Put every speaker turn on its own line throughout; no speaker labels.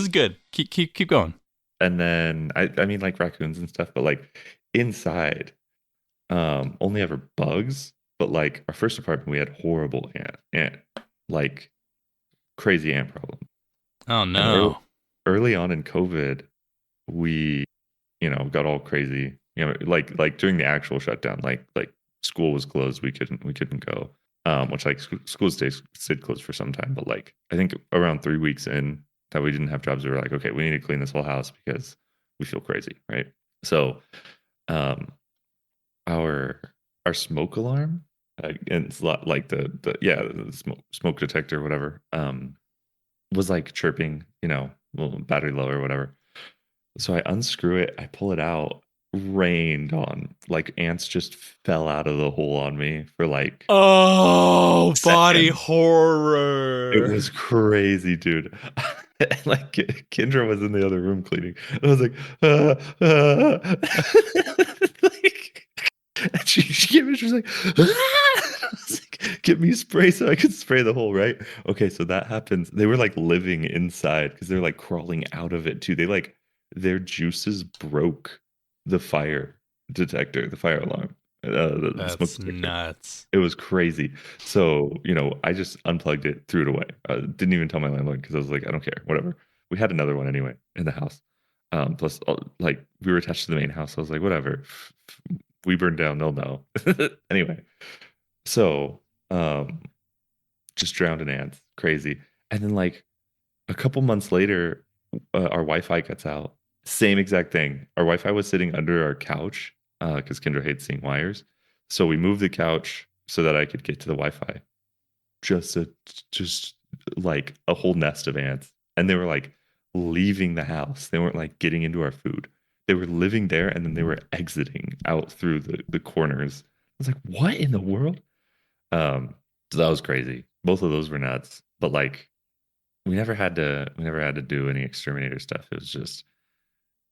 This is good. Keep going.
And then I mean like raccoons and stuff, but like inside, only ever bugs. But like our first apartment, we had horrible ant like crazy ant problem.
Oh
And
no.
early on in COVID, we, got all crazy. Like during the actual shutdown, like school was closed, we couldn't go. Which like school stayed closed for some time, but like I think around 3 weeks in that we didn't have jobs, we were like, okay, we need to clean this whole house because we feel crazy, right? So, um, our smoke alarm, and it's like the smoke detector, whatever, was like chirping, little battery low or whatever. So I unscrew it, I pull it out, rained on. Like ants just fell out of the hole on me for like
Oh, body
seconds. It
horror.
was crazy, dude. Like Kendra was in the other room cleaning. And I was like, like, and she came in, she was like, I was like, get me spray so I could spray the hole, right? Okay, so that happens. They were like living inside because they're like crawling out of it too. They like their juices broke the fire detector, the fire alarm, the smoke
That's
detector.
nuts.
It was crazy. So, I just unplugged it, threw it away. Didn't even tell my landlord because I was like, I don't care, whatever. We had another one anyway in the house. Plus, like we were attached to the main house. I was like, whatever. We burned down, they'll know. Anyway, so just drowned in ants, crazy. And then like a couple months later, our Wi-Fi cuts out. Same exact thing. Our Wi-Fi was sitting under our couch because Kendra hates seeing wires. So we moved the couch so that I could get to the Wi-Fi. Just a just like a whole nest of ants, and they were like leaving the house. They weren't like getting into our food. They were living there, and then they were exiting out through the corners. I was like, what in the world? So that was crazy. Both of those were nuts. But like we never had to do any exterminator stuff. It was just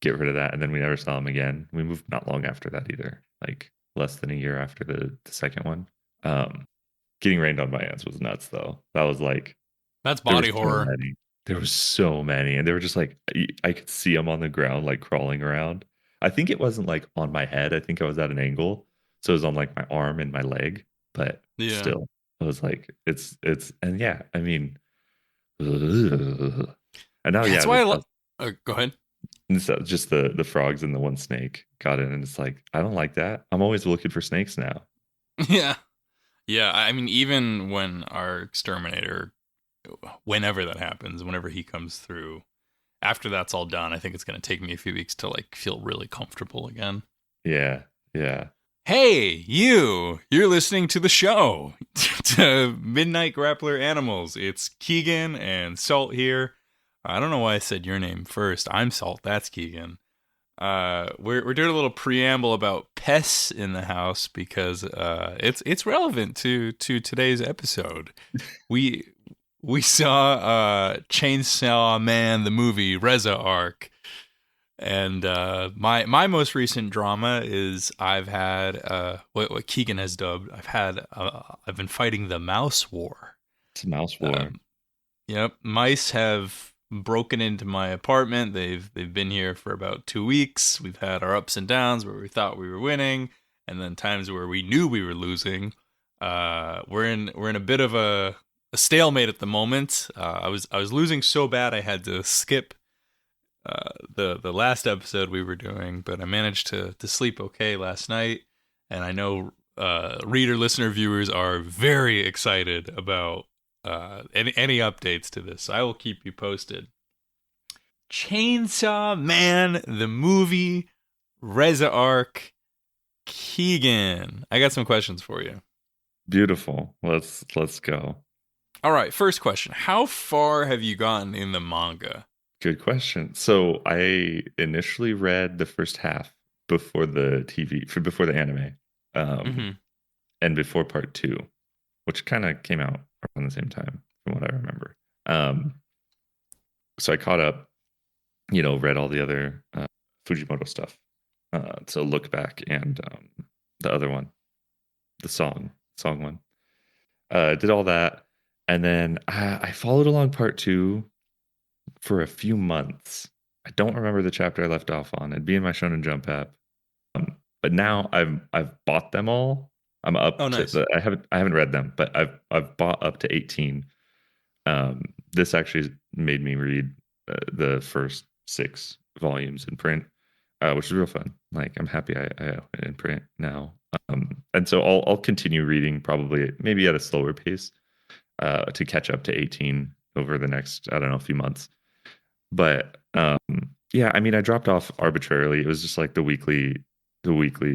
get rid of that, and then we never saw them again. We moved not long after that either, like less than a year after the second one. Um, Getting rained on by ants was nuts though. That was like
That's
there were
body
so
horror.
many. There were so many, and they were just like I could see them on the ground, like crawling around. I think it wasn't like on my head. I think I was at an angle, so it was on like my arm and my leg. But
Yeah.
still, I was like, and yeah, I mean, ugh. And now,
That's
yeah,
why go ahead.
this just the frogs and the one snake got in, and it's like I don't like that. I'm always looking for snakes now.
Yeah. Yeah, I mean, even when our exterminator, whenever that happens, whenever he comes through, after that's all done, I think it's going to take me a few weeks to like feel really comfortable again.
Yeah, yeah.
Hey, you're listening to the show, to Midnight Grappler Animals. It's Keigen and Salt here. I don't know why I said your name first. I'm Salt. That's Keigen. We're doing a little preamble about pests in the house because it's relevant to today's episode. We we saw Chainsaw Man the movie Reze Arc, and my most recent drama is I've had what Keegan has dubbed. I've been fighting the mouse war.
It's a mouse war.
Um, Yep, mice have broken into my apartment. They've been here for about 2 weeks. We've had our ups and downs where we thought we were winning, and then times where we knew we were losing. We're in a bit of a stalemate at the moment. I was losing so bad I had to skip the last episode we were doing, but I managed to sleep okay last night, and I know reader, listener, viewers are very excited about any updates to this. So I will keep you posted. Chainsaw Man, the movie, Reza Arc, Keegan. I got some questions for you.
Beautiful. Let's go.
All right, first question. How far have you gotten in the manga?
Good question. So I initially read the first half before the before the anime, um,
Mm-hmm.
and before part two, which kind of came out around the same time, from what I remember. Um, so I caught up, read all the other Fujimoto stuff. So look back and the other one, the song one. Did all that, and then I followed along part two for a few months. I don't remember the chapter I left off on. It'd be in my Shonen Jump app. But now I've bought them all. I'm
Oh,
up to
nice.
I haven't read them, but I've bought up to 18. This actually made me read the first 6 volumes in print, which is real fun. Like I'm happy I own it in print now. And so I'll continue reading probably maybe at a slower pace to catch up to 18 over the next, I don't know, few months. But yeah, I mean, I dropped off arbitrarily. It was just like the weekly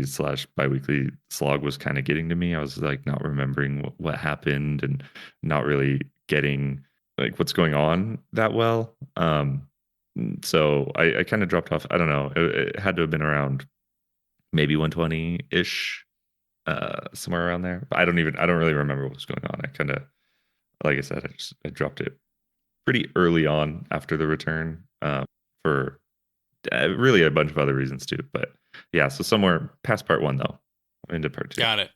slash biweekly slog was kind of getting to me. I was like not remembering what happened and not really getting like what's going on that well. So I kind of dropped off. I don't know. It had to have been around maybe 120 ish, somewhere around there. But I don't really remember what was going on. I kind of, like I said, I dropped it pretty early on after the return, for really a bunch of other reasons too. But yeah, so somewhere past part 1 though, I'm into part 2.
Got it.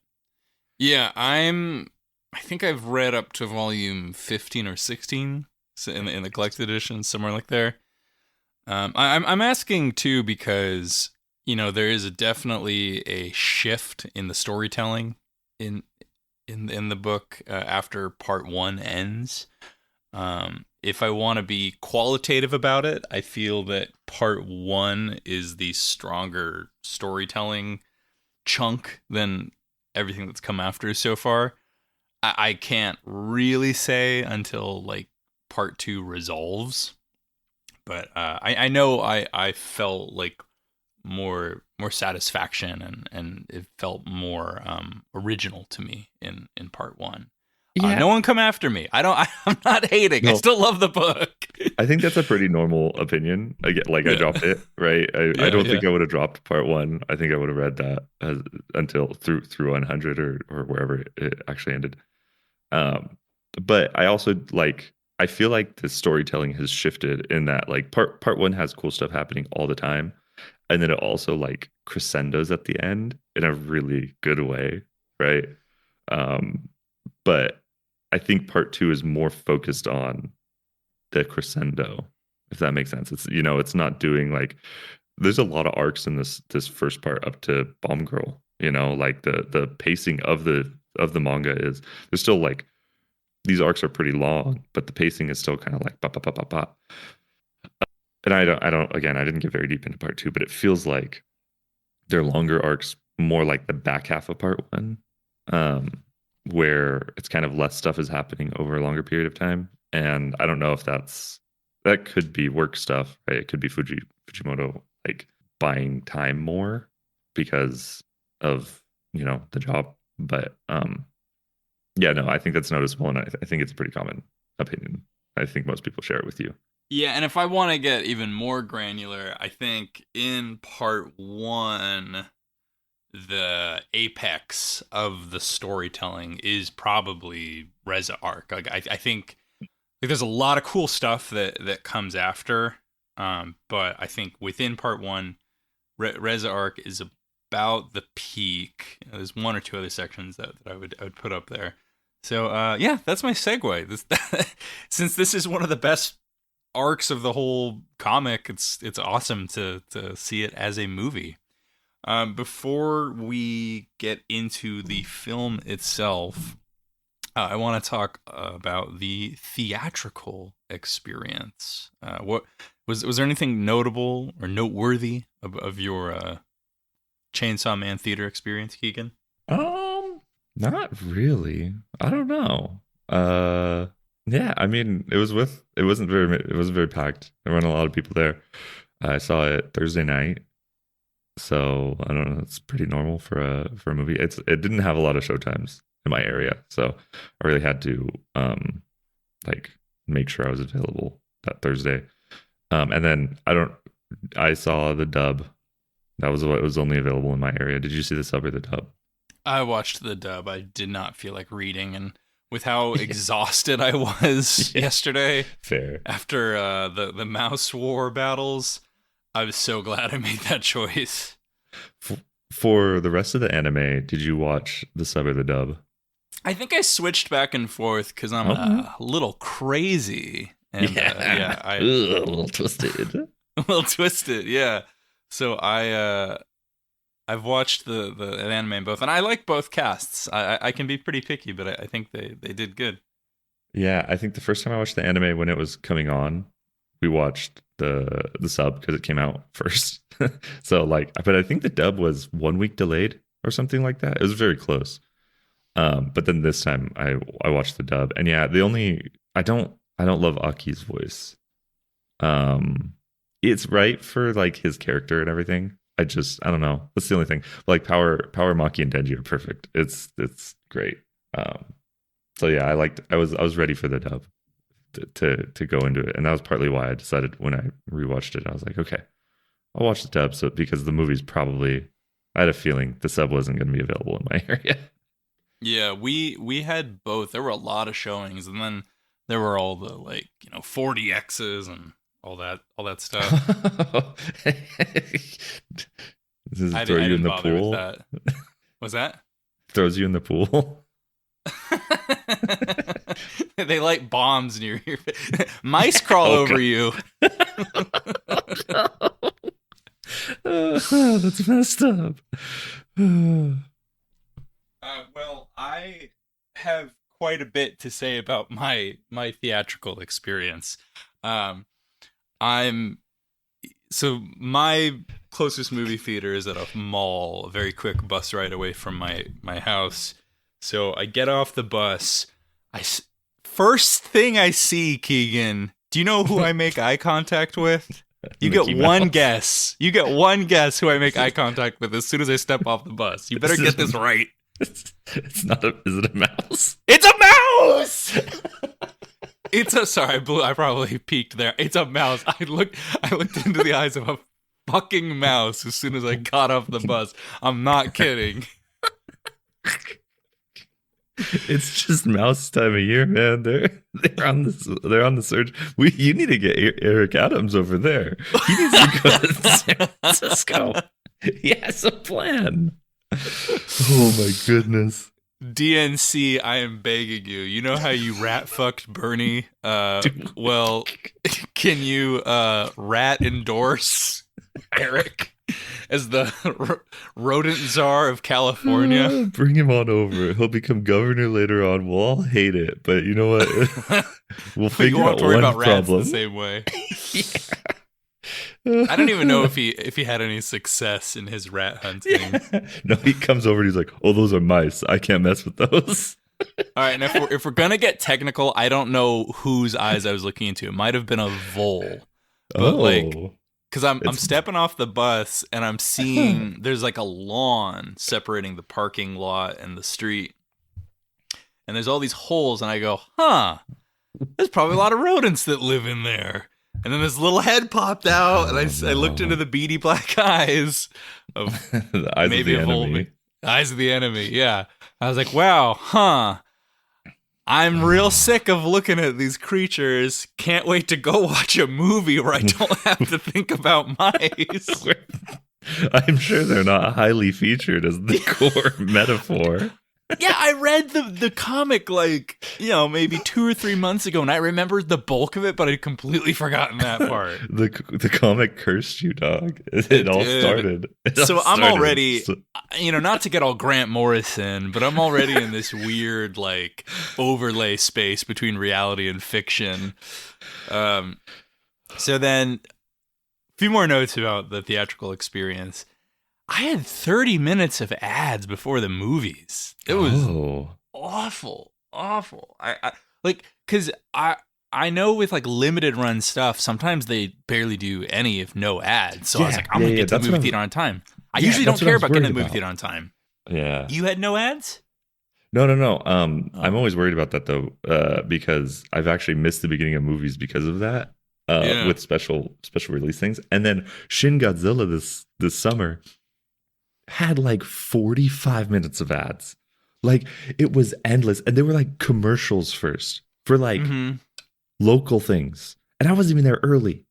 Yeah, I think I've read up to volume 15 or 16 in the collected edition, somewhere like there. I'm asking too because there is definitely a shift in the storytelling in the book after part 1 ends. If I want to be qualitative about it, I feel that part 1 is the stronger storytelling chunk than everything that's come after so far. I can't really say until like part 2 resolves, but I know I felt like more satisfaction and it felt more original to me in part 1.
Yeah,
No one come after me. I'm not hating. I
no,
still love the book.
I think that's a pretty normal opinion. I get like I
Yeah.
dropped it, right? I
Yeah,
don't
yeah.
think I would have dropped part 1. I think I would have read that until through 100 or wherever it actually ended. Um, but I also like I feel like the storytelling has shifted in that like part 1 has cool stuff happening all the time, and then it also like crescendos at the end in a really good way, right? Um, but I think part 2 is more focused on the crescendo, if that makes sense. It's not doing like there's a lot of arcs in this first part up to Bomb Girl. Like the pacing of the manga is there's still like these arcs are pretty long, but the pacing is still kind of like ba ba ba ba ba. And I don't again I didn't get very deep into part 2, but it feels like they're longer arcs, more like the back half of part 1, um, where it's kind of less stuff is happening over a longer period of time. And I don't know if that could be work stuff, right? It could be Fujimoto like buying time more because of the job. But yeah, no, I think that's noticeable, and I think it's a pretty common opinion. I think most people share it with you.
Yeah, and if I want to get even more granular, I think in part 1, the apex of the storytelling is probably Reze Arc. Like I think like there's a lot of cool stuff that comes after, but I think within part 1, Reze Arc is about the peak. There's one or two other sections that I would put up there. So yeah, that's my segue. Since this is one of the best arcs of the whole comic, it's awesome to see it as a movie. Before we get into the film itself, I want to talk about the theatrical experience. What was there anything notable or noteworthy of your Chainsaw Man theater experience, Keegan?
Not really. I don't know. Yeah, I mean, it wasn't very packed. There weren't a lot of people there. I saw it Thursday night, so I don't know. It's pretty normal for a movie. It didn't have a lot of showtimes in my area, so I really had to like make sure I was available that Thursday. And then I saw the dub. That was what was only available in my area. Did you see the sub or the dub?
I watched the dub. I did not feel like reading, and with how exhausted I was
Yeah,
yesterday
fair.
after the Mouse War battles, I was so glad I made that choice.
For the rest of the anime, did you watch the sub or the dub?
I think I switched back and forth because I'm
Okay.
a little crazy And
Yeah.
I
Ugh, a little twisted.
a little twisted, yeah. So I've watched the anime in both, and I like both casts. I can be pretty picky, but I think they did good.
Yeah, I think the first time I watched the anime when it was coming on, we watched the sub because it came out first. So like, but I think the dub was 1 week delayed or something like that. It was very close. But then this time I watched the dub, and yeah, I don't love Aki's voice. It's right for like his character and everything. I don't know. That's the only thing. Like Power Maki and Denji are perfect. It's great. So yeah, I was ready for the dub to go into it, and that was partly why I decided when I rewatched it, I was like, okay, I'll watch the dub. So because the movie's probably, I had a feeling the sub wasn't going to be available in my area.
Yeah, we had both. There were a lot of showings, and then there were all the 40Xs and all that stuff.
Does
I
it throw you in
didn't
the
bother with
pool?
that. Was that?
Throws you in the pool?
They light bombs near your face. Mice crawl over you.
That's messed up.
Well, I have quite a bit to say about my theatrical experience. My closest movie theater is at a mall, a very quick bus ride away from my house. So I get off the bus. First thing I see, Keigen, do you know who I make eye contact with? You get one guess. You get one guess who I make eye contact with as soon as I step off the bus. You better get this right.
It's not a. Is it a mouse?
It's a mouse. I probably peeked there. It's a mouse. I looked into the eyes of a fucking mouse as soon as I got off the bus. I'm not kidding.
It's just mouse time of year, man. They're on the search. You need to get Eric Adams over there. He needs to go to San Francisco. He has a plan. Oh my goodness.
DNC, I am begging you. You know how you rat fucked Bernie? Well, can you rat endorse Eric as the rodent czar of California?
Bring him on over. He'll become governor later on. We'll all hate it, but you know what? We'll figure out one
about rats
problem.
the same way.
Yeah.
I don't even know if he had any success in his rat hunting.
Yeah. No, he comes over and he's like, "Oh, those are mice. I can't mess with those."
All right, and if we're gonna get technical, I don't know whose eyes I was looking into. It might have been a vole, but because I'm stepping off the bus and I'm seeing there's like a lawn separating the parking lot and the street, and there's all these holes, and I go, there's probably a lot of rodents that live in there. And then this little head popped out, and I looked into the beady black eyes of
the eyes
maybe
of the enemy.
Eyes of the enemy, yeah. I was like, wow, I'm real sick of looking at these creatures. Can't wait to go watch a movie where I don't have to think about mice.
I'm sure they're not highly featured as the core metaphor.
Yeah, I read the comic maybe 2 or 3 months ago, and I remembered the bulk of it, but I'd completely forgotten that part.
The comic cursed you, dog. It all started.
I'm already, not to get all Grant Morrison, but I'm already in this weird overlay space between reality and fiction. So then, a few more notes about the theatrical experience. I had 30 minutes of ads before the movies. It was awful. Because I know with limited run stuff, sometimes they barely do any if no ads. So I was like, I'm going to get to the movie theater on time. I usually don't care about getting to the movie theater on time.
Yeah.
You had no ads?
No. I'm always worried about that though, because I've actually missed the beginning of movies because of that. With special release things. And then Shin Godzilla this summer had 45 minutes of ads. It was endless, and they were commercials first for local things, and I wasn't even there early.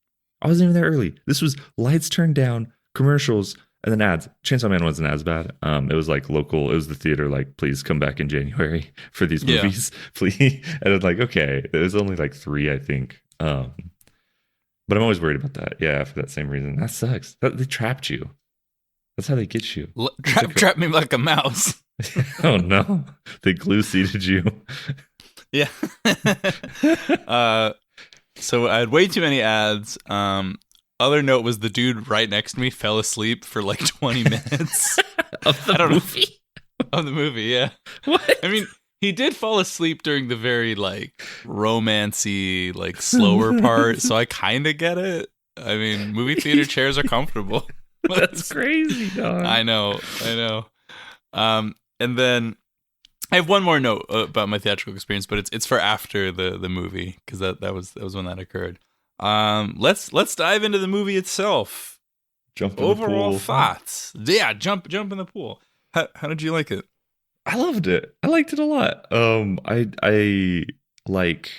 This was lights turned down, commercials, and then ads. Chainsaw Man wasn't as bad. It was local. It was the theater please come back in January for these movies, please. And it's okay, there was only 3, I think, Um, but I'm always worried about that. Yeah, for that same reason. That sucks. They trapped you. That's how they get you.
Trap me like a mouse.
Oh no, they glue seated you.
Yeah. So I had way too many ads. Other note was the dude right next to me fell asleep for like 20 minutes.
Of the movie?
Of the movie, yeah.
What?
I mean, he did fall asleep during the very like romancy, like slower part, so I kind of get it. I mean, movie theater chairs are comfortable.
That's crazy, dog.
I know. And then I have one more note about my theatrical experience, but it's for after the movie because that was when that occurred. Let's dive into the movie itself.
Jump in
Overall
the pool.
thoughts. Yeah, jump in the pool. How did you like it?
I loved it. I liked it a lot. I like.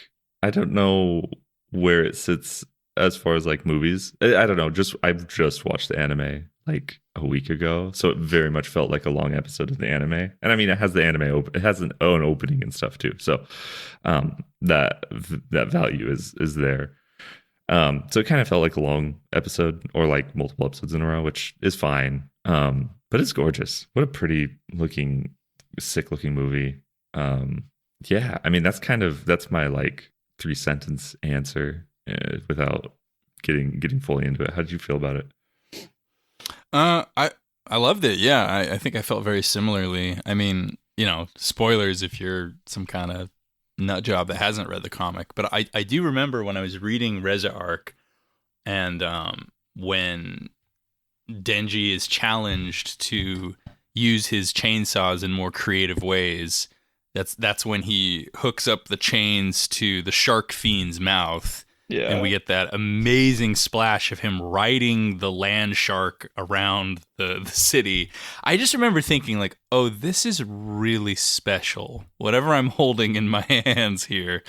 I don't know where it sits as far as like movies. I don't know. I've just watched the anime like a week ago, so it very much felt like a long episode of the anime. And I mean, it has the anime. It has an own opening and stuff too. So that value is there. So it kind of felt like a long episode or like multiple episodes in a row, which is fine. But it's gorgeous. What a pretty looking, sick looking movie. Yeah, I mean that's my like 3-sentence answer without getting fully into it. How did you feel about it?
I loved it. Yeah, I think I felt very similarly. I mean, spoilers if you're some kind of nut job that hasn't read the comic, but I do remember when I was reading Reze Arc and when Denji is challenged to use his chainsaws in more creative ways. That's when he hooks up the chains to the shark fiend's mouth. Yeah. And we get that amazing splash of him riding the land shark around the city. I just remember thinking like, oh, this is really special. Whatever I'm holding in my hands here.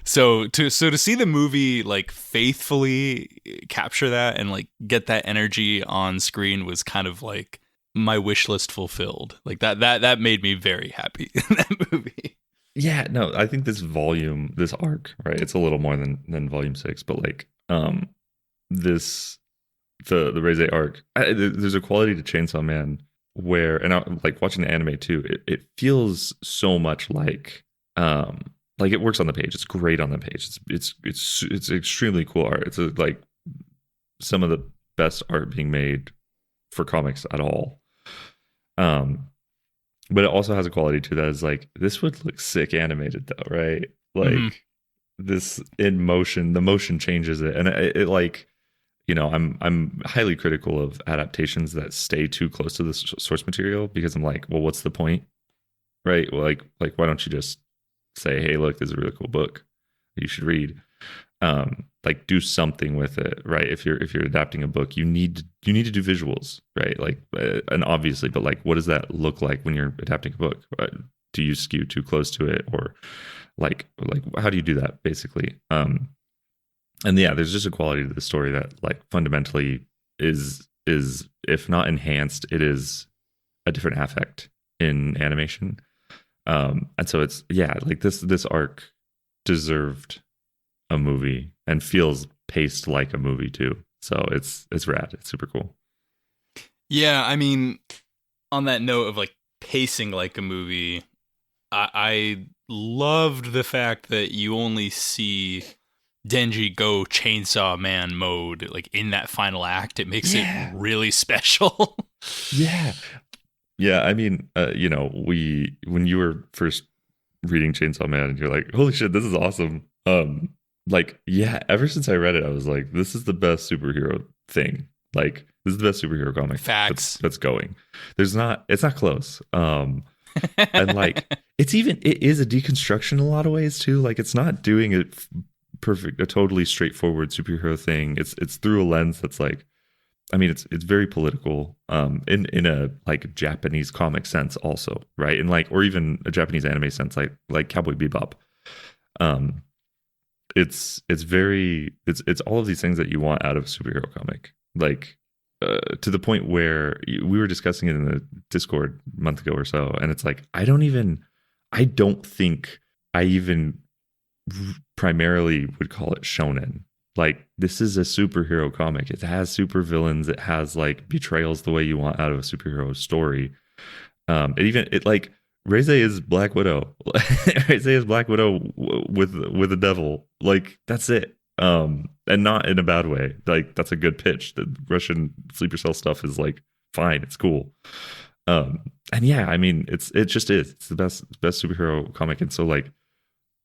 So to see the movie like faithfully capture that and like get that energy on screen was kind of like my wish list fulfilled. Like that made me very happy in that movie.
Yeah, no, I think this arc, right? It's a little more than volume 6, but like the Reze arc, there's a quality to Chainsaw Man where, and I like watching the anime too. It feels so much like it works on the page. It's great on the page. It's extremely cool art. It's like some of the best art being made for comics at all. But it also has a quality to that is like, this would look sick animated though, right? Like this in motion, the motion changes it. And it like, I'm highly critical of adaptations that stay too close to the source material because I'm like, well, what's the point? Right? Well, like why don't you just say, hey, look, this is a really cool book that you should read. Like do something with it, right? If you're adapting a book, you need to do visuals, right? Like, and obviously, but like, what does that look like when you're adapting a book? Do you skew too close to it, or like how do you do that, basically? And yeah, there's just a quality to the story that like fundamentally is if not enhanced, it is a different affect in animation. And so it's like this arc deserved a movie and feels paced like a movie too. So it's rad. It's super cool.
Yeah, I mean, on that note of like pacing like a movie, I loved the fact that you only see Denji go Chainsaw Man mode like in that final act. It makes it really special.
Yeah. I mean, when you were first reading Chainsaw Man and you're like, holy shit, this is awesome. Ever since I read it, I was like, this is the best superhero thing. Like, this is the best superhero comic.
Facts.
That's going. It's not close. And like, it is a deconstruction in a lot of ways too. Like, it's not doing it perfect, a totally straightforward superhero thing. It's through a lens that's like, I mean, it's very political, in a like Japanese comic sense also, right? And like, or even a Japanese anime sense, like Cowboy Bebop. It's all of these things that you want out of a superhero comic, like to the point where we were discussing it in the Discord a month ago or so, and it's like I don't think I even primarily would call it shonen. Like, this is a superhero comic. It has super villains. It has like betrayals the way you want out of a superhero story. It like Reze is Black Widow. Reze is Black Widow with a devil. Like, that's it. And not in a bad way. Like, that's a good pitch. The Russian sleeper cell stuff is like fine. It's cool. And yeah, I mean, it just is. It's the best superhero comic, and so like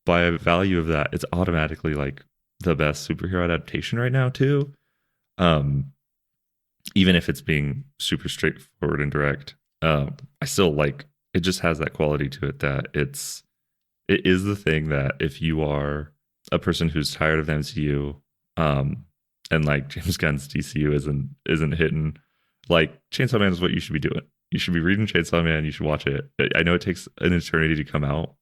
by value of that, it's automatically like the best superhero adaptation right now too. Even if it's being super straightforward and direct, I still like it. Just has that quality to it that it is the thing that if you are a person who's tired of the MCU, and like James Gunn's DCU isn't hitting, like Chainsaw Man is what you should be doing. You should be reading Chainsaw Man. You should watch it. I know it takes an eternity to come out,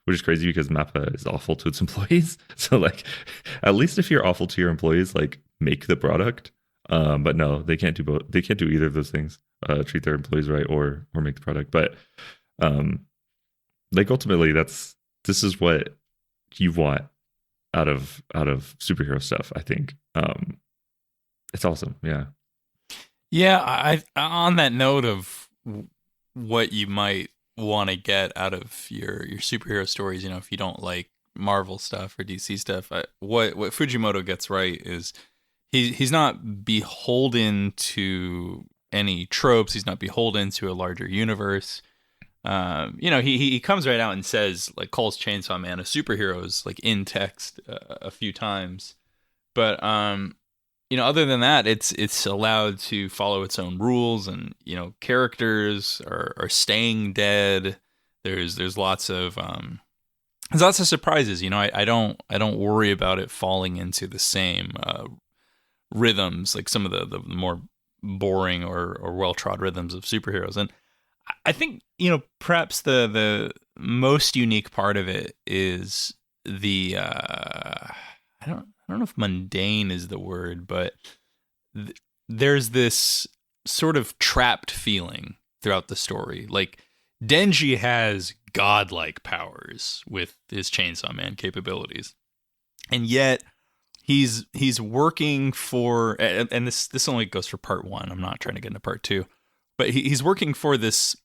which is crazy because Mappa is awful to its employees. So like, at least if you're awful to your employees, like make the product. But no, they can't do both. They can't do either of those things. Treat their employees right or make the product. But like ultimately, this is what you want out of superhero stuff. I think it's awesome. Yeah.
Yeah, I on that note of what you might want to get out of your superhero stories, if you don't like Marvel stuff or DC stuff, what Fujimoto gets right is he's not beholden to any tropes. He's not beholden to a larger universe. He comes right out and says, like, calls Chainsaw Man a superhero, like in text a few times, but other than that, it's allowed to follow its own rules, and characters are staying dead. There's lots of surprises. I don't worry about it falling into the same rhythms, like some of the more boring or well-trod rhythms of superheroes. And I think perhaps the most unique part of it is the I don't know if mundane is the word, but there's this sort of trapped feeling throughout the story. Like, Denji has godlike powers with his Chainsaw Man capabilities, and yet he's working for, and this only goes for part one. I'm not trying to get into part two, but he's working for this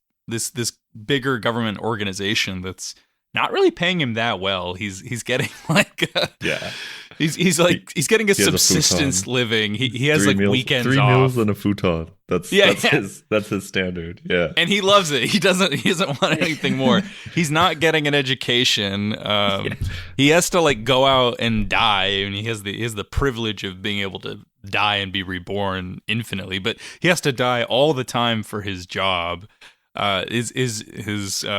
bigger government organization that's not really paying him that well. He's getting like
yeah.
He's getting a subsistence living. He has like
meals,
weekends
3
off.
meals and a futon. That's his standard. Yeah.
And he loves it. He doesn't want anything more. He's not getting an education. He has to like go out and die, and he has the privilege of being able to die and be reborn infinitely, but he has to die all the time for his job. His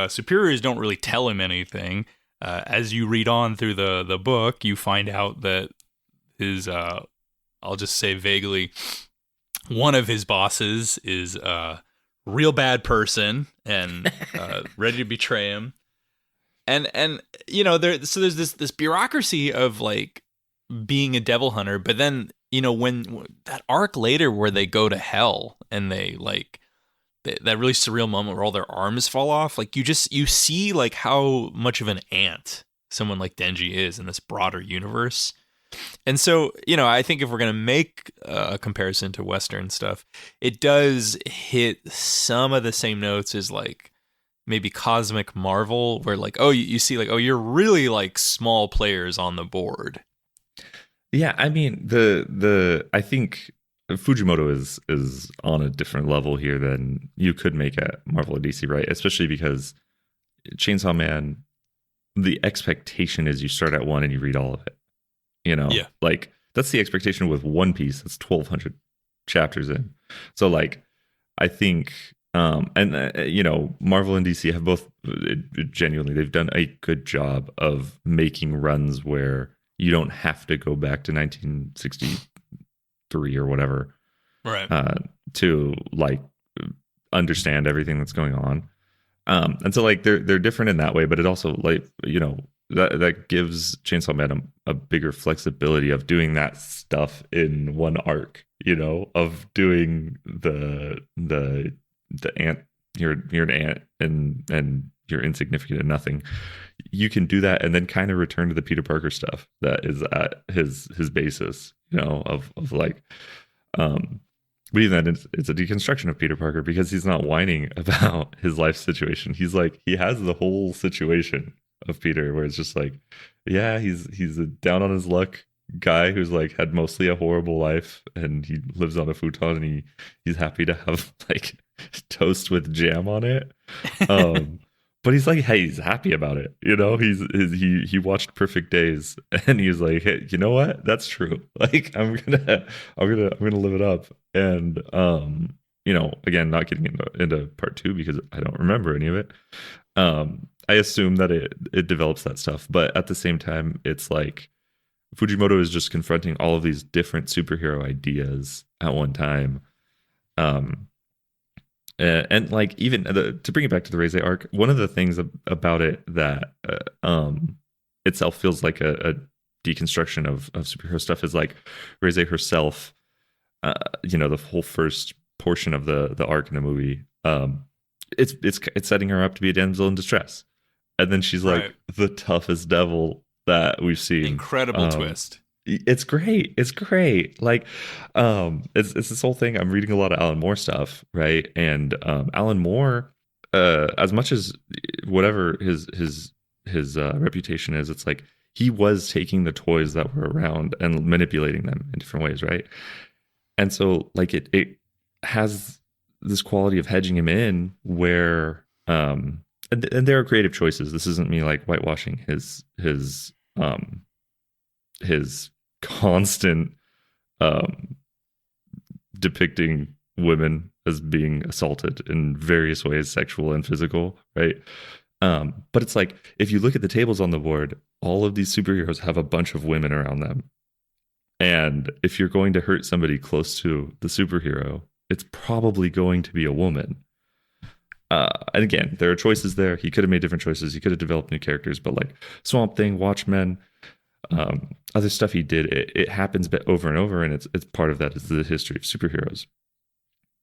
superiors don't really tell him anything. As you read on through the book, you find out that his, I'll just say vaguely, one of his bosses is a real bad person and ready to betray him. And so there's this bureaucracy of like being a devil hunter, but then when that arc later where they go to hell and they like. That really surreal moment where all their arms fall off, like you see like how much of an ant someone like Denji is in this broader universe. And so, I think if we're going to make a comparison to Western stuff, it does hit some of the same notes as like maybe Cosmic Marvel, where like, oh, you see like, oh, you're really like small players on the board.
Yeah. I mean, I think Fujimoto is on a different level here than you could make at Marvel or DC, right? Especially because Chainsaw Man, the expectation is you start at 1 and you read all of it.
Yeah.
Like that's the expectation with One Piece. That's 1,200 chapters in. So like, I think, Marvel and DC have both genuinely, they've done a good job of making runs where you don't have to go back to 1963 or whatever,
right,
to like understand everything that's going on. And so like they're different in that way, but it also like that gives Chainsaw Man a bigger flexibility of doing that stuff in one arc, of doing the ant, you're an ant and you're insignificant and nothing. you can do that and then kind of return to the Peter Parker stuff that is at his basis, of like, but even then it's a deconstruction of Peter Parker because he's not whining about his life situation. He's like, he has the whole situation of Peter where it's just like, yeah, he's a down on his luck guy who's like had mostly a horrible life, and he lives on a futon, and he's happy to have like toast with jam on it. But he's like, hey, he's happy about it. He watched Perfect Days, and he's like, hey, you know what? That's true. Like, I'm gonna live it up. And again, not getting into part two because I don't remember any of it. I assume that it develops that stuff, but at the same time, it's like Fujimoto is just confronting all of these different superhero ideas at one time. And like, even to bring it back to the Reze arc, one of the things about it that itself feels like a deconstruction of superhero stuff is like Reze herself. The whole first portion of the arc in the movie, it's setting her up to be a damsel in distress, and then she's like the toughest devil that we've seen.
Incredible twist.
It's great. Like, it's this whole thing. I'm reading a lot of Alan Moore stuff, right? And Alan Moore, as much as whatever his reputation is, it's like he was taking the toys that were around and manipulating them in different ways, right? And so, like, it has this quality of hedging him in, where and there are creative choices. This isn't me like whitewashing his constant depicting women as being assaulted in various ways, sexual and physical, right? But it's like, if you look at the tables on the board, all of these superheroes have a bunch of women around them. And if you're going to hurt somebody close to the superhero, it's probably going to be a woman. And again, there are choices there. He could have made different choices. He could have developed new characters, but like Swamp Thing, Watchmen, other stuff he did, it happens over and over, and it's part of that is the history of superheroes.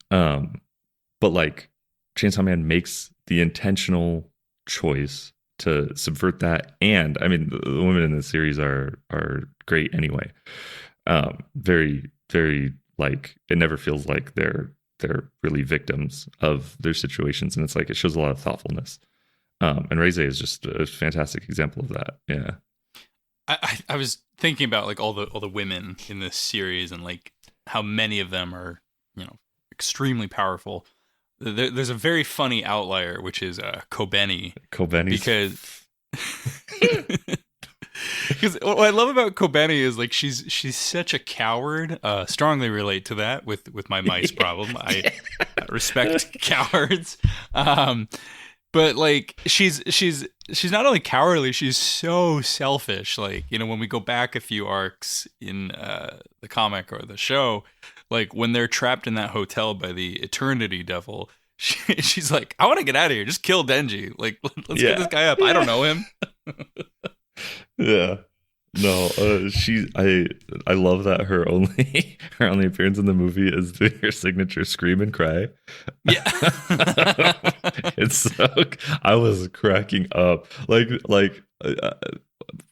But like Chainsaw Man makes the intentional choice to subvert that, and I mean the women in the series are great anyway. Very, very, like, it never feels like they're really victims of their situations, and it's like it shows a lot of thoughtfulness. And Reze is just a fantastic example of that. Yeah.
I was thinking about like all the women in this series and like how many of them are, extremely powerful. There's a very funny outlier, which is Kobeni. Because what I love about Kobeni is like she's such a coward. Strongly relate to that with my mice problem. I respect cowards. But like she's not only cowardly, she's so selfish. Like, when we go back a few arcs in the comic or the show, like when they're trapped in that hotel by the Eternity Devil, she's like, I want to get out of here. Just kill Denji. Like, let's get this guy up. I don't know him.
Yeah. No, I love that her only appearance in the movie is her signature scream and cry.
Yeah.
It's so, I was cracking up. Like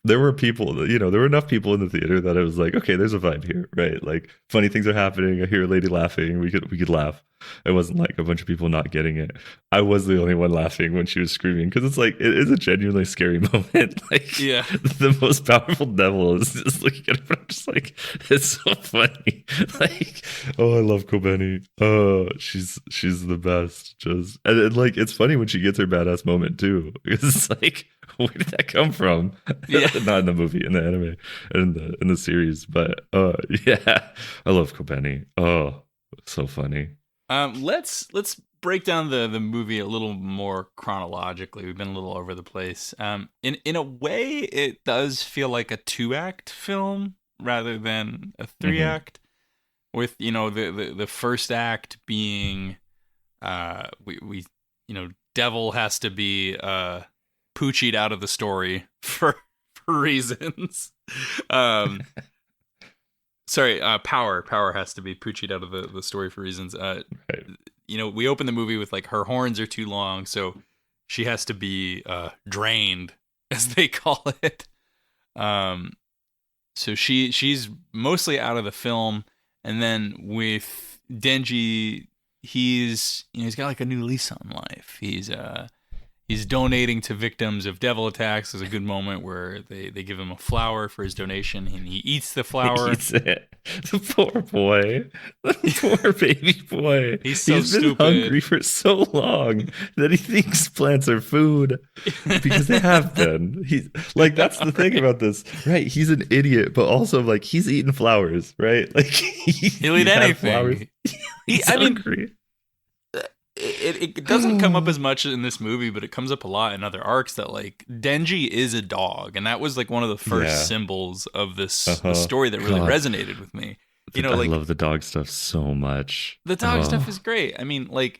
there were people, there were enough people in the theater that it was like, okay, there's a vibe here, right? Like funny things are happening. I hear a lady laughing. We could laugh. It wasn't like a bunch of people not getting it. I was the only one laughing when she was screaming, because it's like, it is a genuinely scary moment. Like,
yeah,
the most powerful devil is just looking at her. I'm just like, it's so funny. Like, oh, I love Kobeni. Oh, she's the best. Just and like, it's funny when she gets her badass moment too. It's like, where did that come from? Yeah. Not in the movie, in the anime, in the series, but yeah, I love Kobeni. Oh, so funny.
Let's break down the movie a little more chronologically. We've been a little over the place. In a way, it does feel like a 2-act film rather than a 3-act. With the first act being, we Devil has to be poochied out of the story for reasons. Sorry, Power has to be poochied out of the story for reasons. Right. We open the movie with like her horns are too long, so she has to be drained as they call it. Um, so she's mostly out of the film, and then with Denji, he's got like a new lease on life. He's donating to victims of devil attacks. There's a good moment where they give him a flower for his donation, and he eats the flower.
He eats it. The poor boy. The poor baby boy.
He's so
been
stupid.
hungry for so long that he thinks plants are food because they have been. He's like, that's the thing about this, right? He's an idiot, but also like he's eating flowers, right? Like
he'll eat anything.
He's hungry.
It doesn't come up as much in this movie, but it comes up a lot in other arcs that like Denji is a dog, and that was like one of the first symbols of this story that really resonated with me. You know, like,
I love the dog stuff so much.
The dog stuff is great. I mean, like,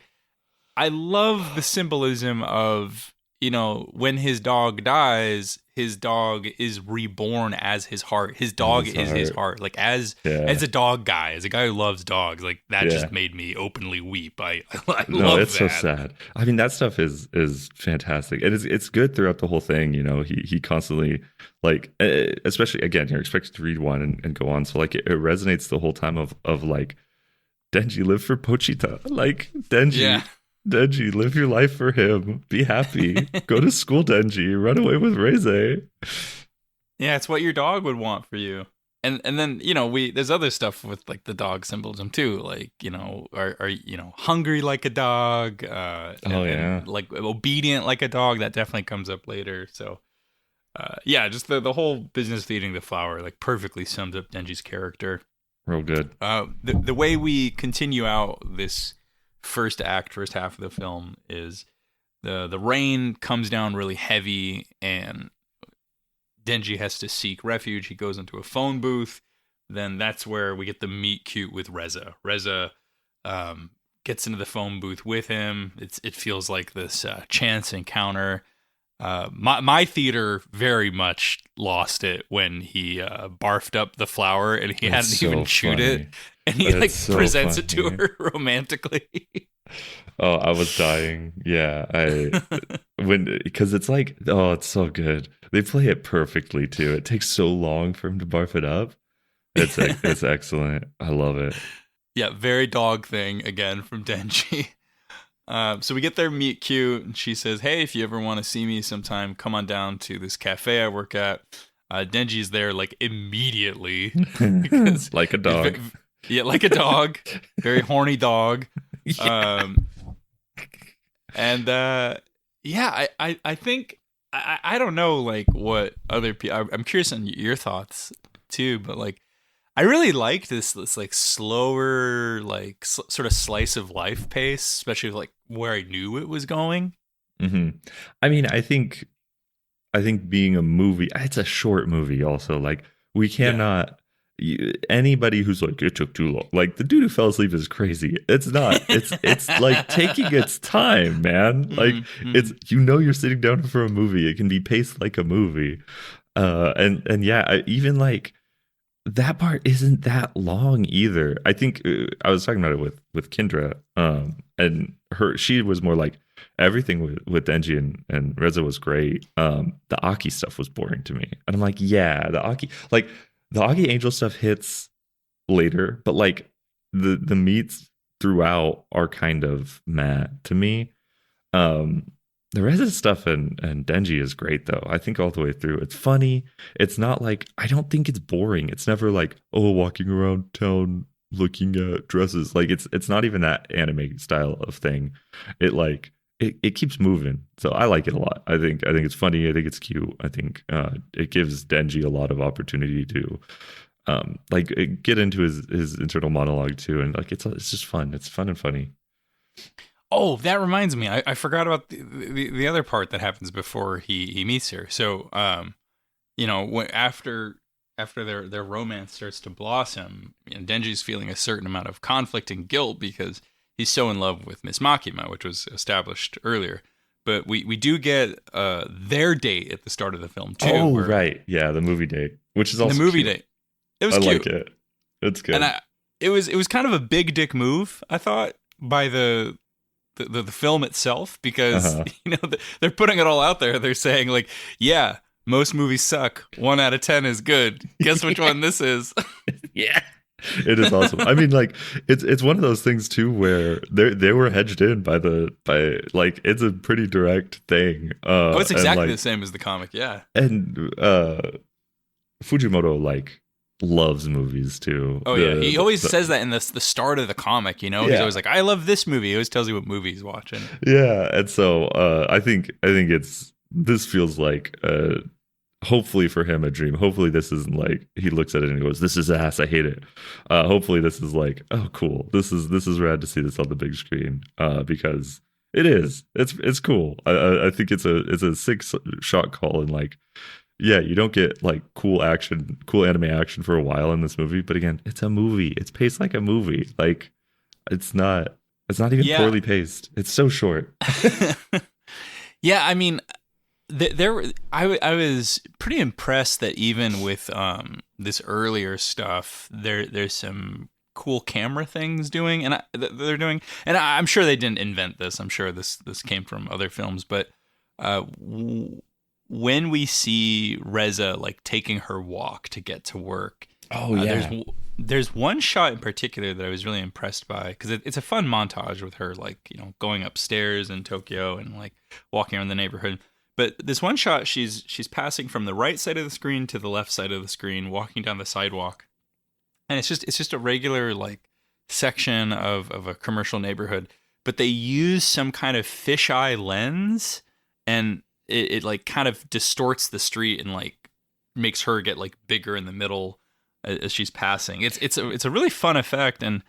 I love the symbolism of, you know, when his dog dies, his dog is reborn as his heart. His dog is his heart. Like, as a dog guy, as a guy who loves dogs, like, that just made me openpenly weep. I love
it's
that.
So sad. I mean, that stuff is fantastic. And it's good throughout the whole thing. You know, he constantly, like, especially, again, you're expected to read one and go on. So, like, it resonates the whole time of like, Denji, live for Pochita. Like, Denji. Yeah. Denji, live your life for him. Be happy. Go to school, Denji. Run away with Reze.
Yeah, it's what your dog would want for you. And then, you know, there's other stuff with like the dog symbolism too. Like, you know, are you know, hungry like a dog? And, like obedient like a dog. That definitely comes up later. So, yeah, just the whole business of eating the flower like perfectly sums up Denji's character.
Real good.
The way we continue out this first half of the film is the rain comes down really heavy and Denji has to seek refuge. He goes into a phone booth. Then that's where we get the meet cute with Reze. Reze gets into the phone booth with him. It feels like this chance encounter. My theater very much lost it when he barfed up the flower and he hadn't even chewed it. And he presents it to her romantically.
Oh, I was dying. Yeah, because it's like, oh, it's so good. They play it perfectly too. It takes so long for him to barf it up. It's excellent. I love it.
Yeah, very dog thing again from Denji. So we get their meet cute, and she says, "Hey, if you ever want to see me sometime, come on down to this cafe I work at." Denji's there like immediately,
like a dog.
Yeah, like a dog, very horny dog. Yeah. I think I don't know like what other people. I'm curious on your thoughts too, but like I really liked this like slower like sort of slice of life pace, especially like where I knew it was going.
Mm-hmm. I mean, I think being a movie, it's a short movie. Also, like we cannot. Anybody who's like it took too long, like the dude who fell asleep is crazy. It's not. It's like taking its time, man. Like it's you're sitting down for a movie. It can be paced like a movie, and yeah, even like that part isn't that long either. I think I was talking about it with Kendra, and she was more like everything with Denji and Reze was great. The Aki stuff was boring to me, and I'm like, yeah, the Aki Angel stuff hits later, but like the meets throughout are kind of mad to me. The Reze stuff and Denji is great though. I think all the way through it's funny. It's not like, I don't think it's boring. It's never like, oh, walking around town looking at dresses. Like it's not even that anime style of thing. It keeps moving, so I like it a lot. I think it's funny. I think it's cute. I think it gives Denji a lot of opportunity to get into his internal monologue too, and like it's just fun. It's fun and funny.
Oh, that reminds me. I forgot about the other part that happens before he meets her. So you know, when after their romance starts to blossom, Denji's feeling a certain amount of conflict and guilt because he's so in love with Miss Makima, which was established earlier. But we do get their date at the start of the film, too.
Oh, right. Yeah, the movie date, which is also
the movie
cute.
Date. It was cute.
I like it. It's good.
And it was kind of a big dick move, I thought, by the the film itself, because
Uh-huh.
they're putting it all out there. They're saying like, yeah, most movies suck. 1 out of 10 is good. Guess which one this is?
Yeah. It is awesome. I mean, like it's one of those things too where they were hedged in by like it's a pretty direct thing.
Oh, it's exactly
and,
the same as the comic. Yeah.
and Fujimoto like loves movies too.
Oh yeah, he always says that in the start of the comic. He's always like, "I love this movie." He always tells you what movie he's watching.
Yeah, and so I think this feels like hopefully for him a dream. Hopefully this isn't like he looks at it and goes, "This is ass, I hate it." Hopefully this is like, "Oh, cool. This is rad to see this on the big screen." Because it is. It's cool. I think it's a sick shot call, and like, yeah, you don't get like cool anime action for a while in this movie, but again, it's a movie. It's paced like a movie. Like it's not even poorly paced. It's so short.
Yeah, I mean, I was pretty impressed that even with this earlier stuff, there's some cool camera things they're doing, and I'm sure they didn't invent this. I'm sure this came from other films, but when we see Reza like taking her walk to get to work, there's one shot in particular that I was really impressed by, because it's a fun montage with her like going upstairs in Tokyo and like walking around the neighborhood. But this one shot, she's passing from the right side of the screen to the left side of the screen, walking down the sidewalk, and it's just a regular like section of a commercial neighborhood, but they use some kind of fisheye lens, and it like kind of distorts the street and like makes her get like bigger in the middle as she's passing. It's a really fun effect, and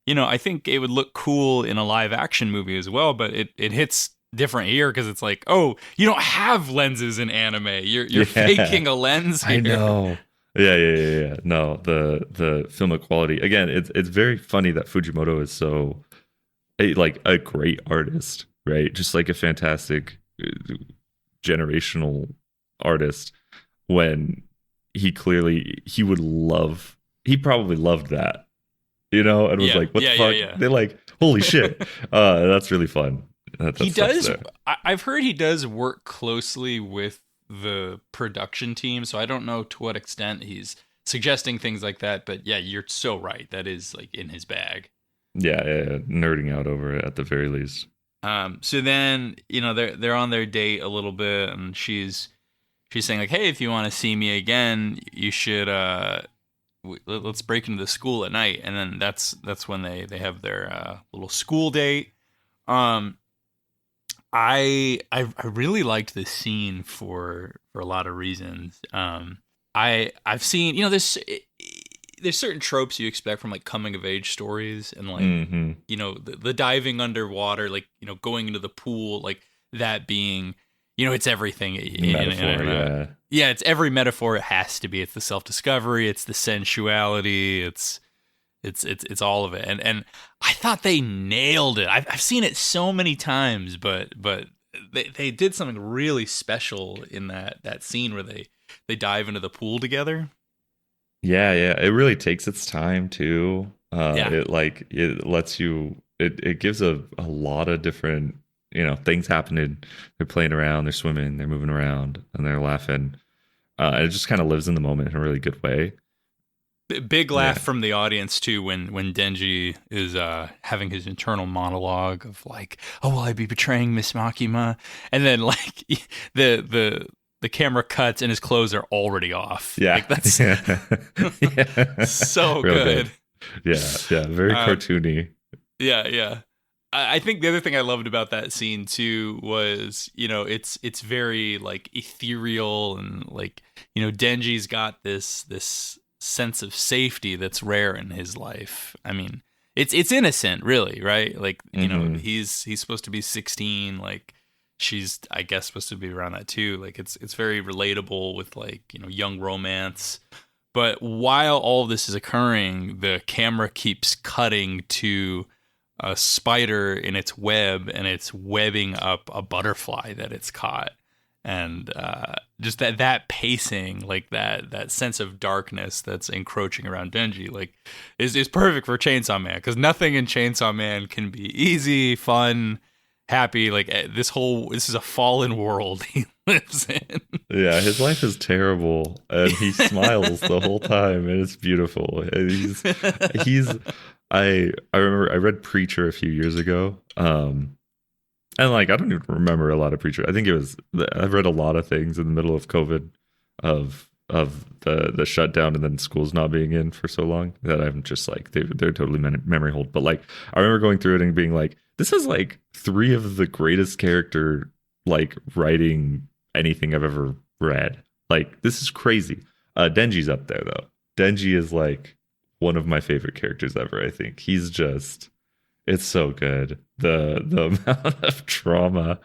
I think it would look cool in a live action movie as well, but it hits different here because it's like, oh, you don't have lenses in anime. You're faking a lens here.
I know. Yeah. No, the film quality. Again, it's very funny that Fujimoto is so like a great artist, right? Just like a fantastic generational artist, when he probably loved that, and was like, what the fuck? Yeah. They're like, holy shit. That's really fun.
He does. I've heard he does work closely with the production team, so I don't know to what extent he's suggesting things like that. But yeah, you're so right. That is like in his bag.
Yeah, nerding out over it at the very least.
So then they're on their date a little bit, and she's saying like, hey, if you want to see me again, you should let's break into the school at night. And then that's when they have their little school date. I really liked this scene for a lot of reasons. I've seen there's certain tropes you expect from like coming of age stories, and like the diving underwater, like going into the pool, like that being it's everything.
Metaphor,
yeah, it's every metaphor it has to be. It's the self-discovery, it's the sensuality, it's all of it, and I thought they nailed it. I've seen it so many times, but they did something really special in that scene where they dive into the pool together.
Yeah, it really takes its time too. It lets you. It gives a lot of different things happening. They're playing around, they're swimming, they're moving around, and they're laughing. And it just kind of lives in the moment in a really good way.
Big laugh from the audience too when Denji is having his internal monologue of like, oh, will I be betraying Miss Makima? And then like the camera cuts and his clothes are already off.
Yeah,
like, that's so
Real
good.
Yeah, very cartoony.
Yeah. I think the other thing I loved about that scene too was it's very like ethereal, and like Denji's got this sense of safety that's rare in his life. I mean, it's innocent, really, right? Like, he's supposed to be 16, like she's, I guess, supposed to be around that too. Like it's very relatable with like, young romance. But while all this is occurring, the camera keeps cutting to a spider in its web, and it's webbing up a butterfly that it's caught. And just that pacing, like that sense of darkness that's encroaching around Denji, like is perfect for Chainsaw Man, because nothing in Chainsaw Man can be easy, fun. happy. Like this is a fallen world he lives in.
Yeah, his life is terrible, and he smiles the whole time, and it's beautiful. And he's I remember I read Preacher a few years ago, and like I don't even remember a lot of Preacher. I think I've read a lot of things in the middle of COVID, of the shutdown, and then schools not being in for so long that I'm just like they're totally memory hold. But like I remember going through it and being like, this is like three of the greatest character like writing anything I've ever read. Like this is crazy. Denji's up there though. Denji is like one of my favorite characters ever. I think he's just, it's so good. The amount of trauma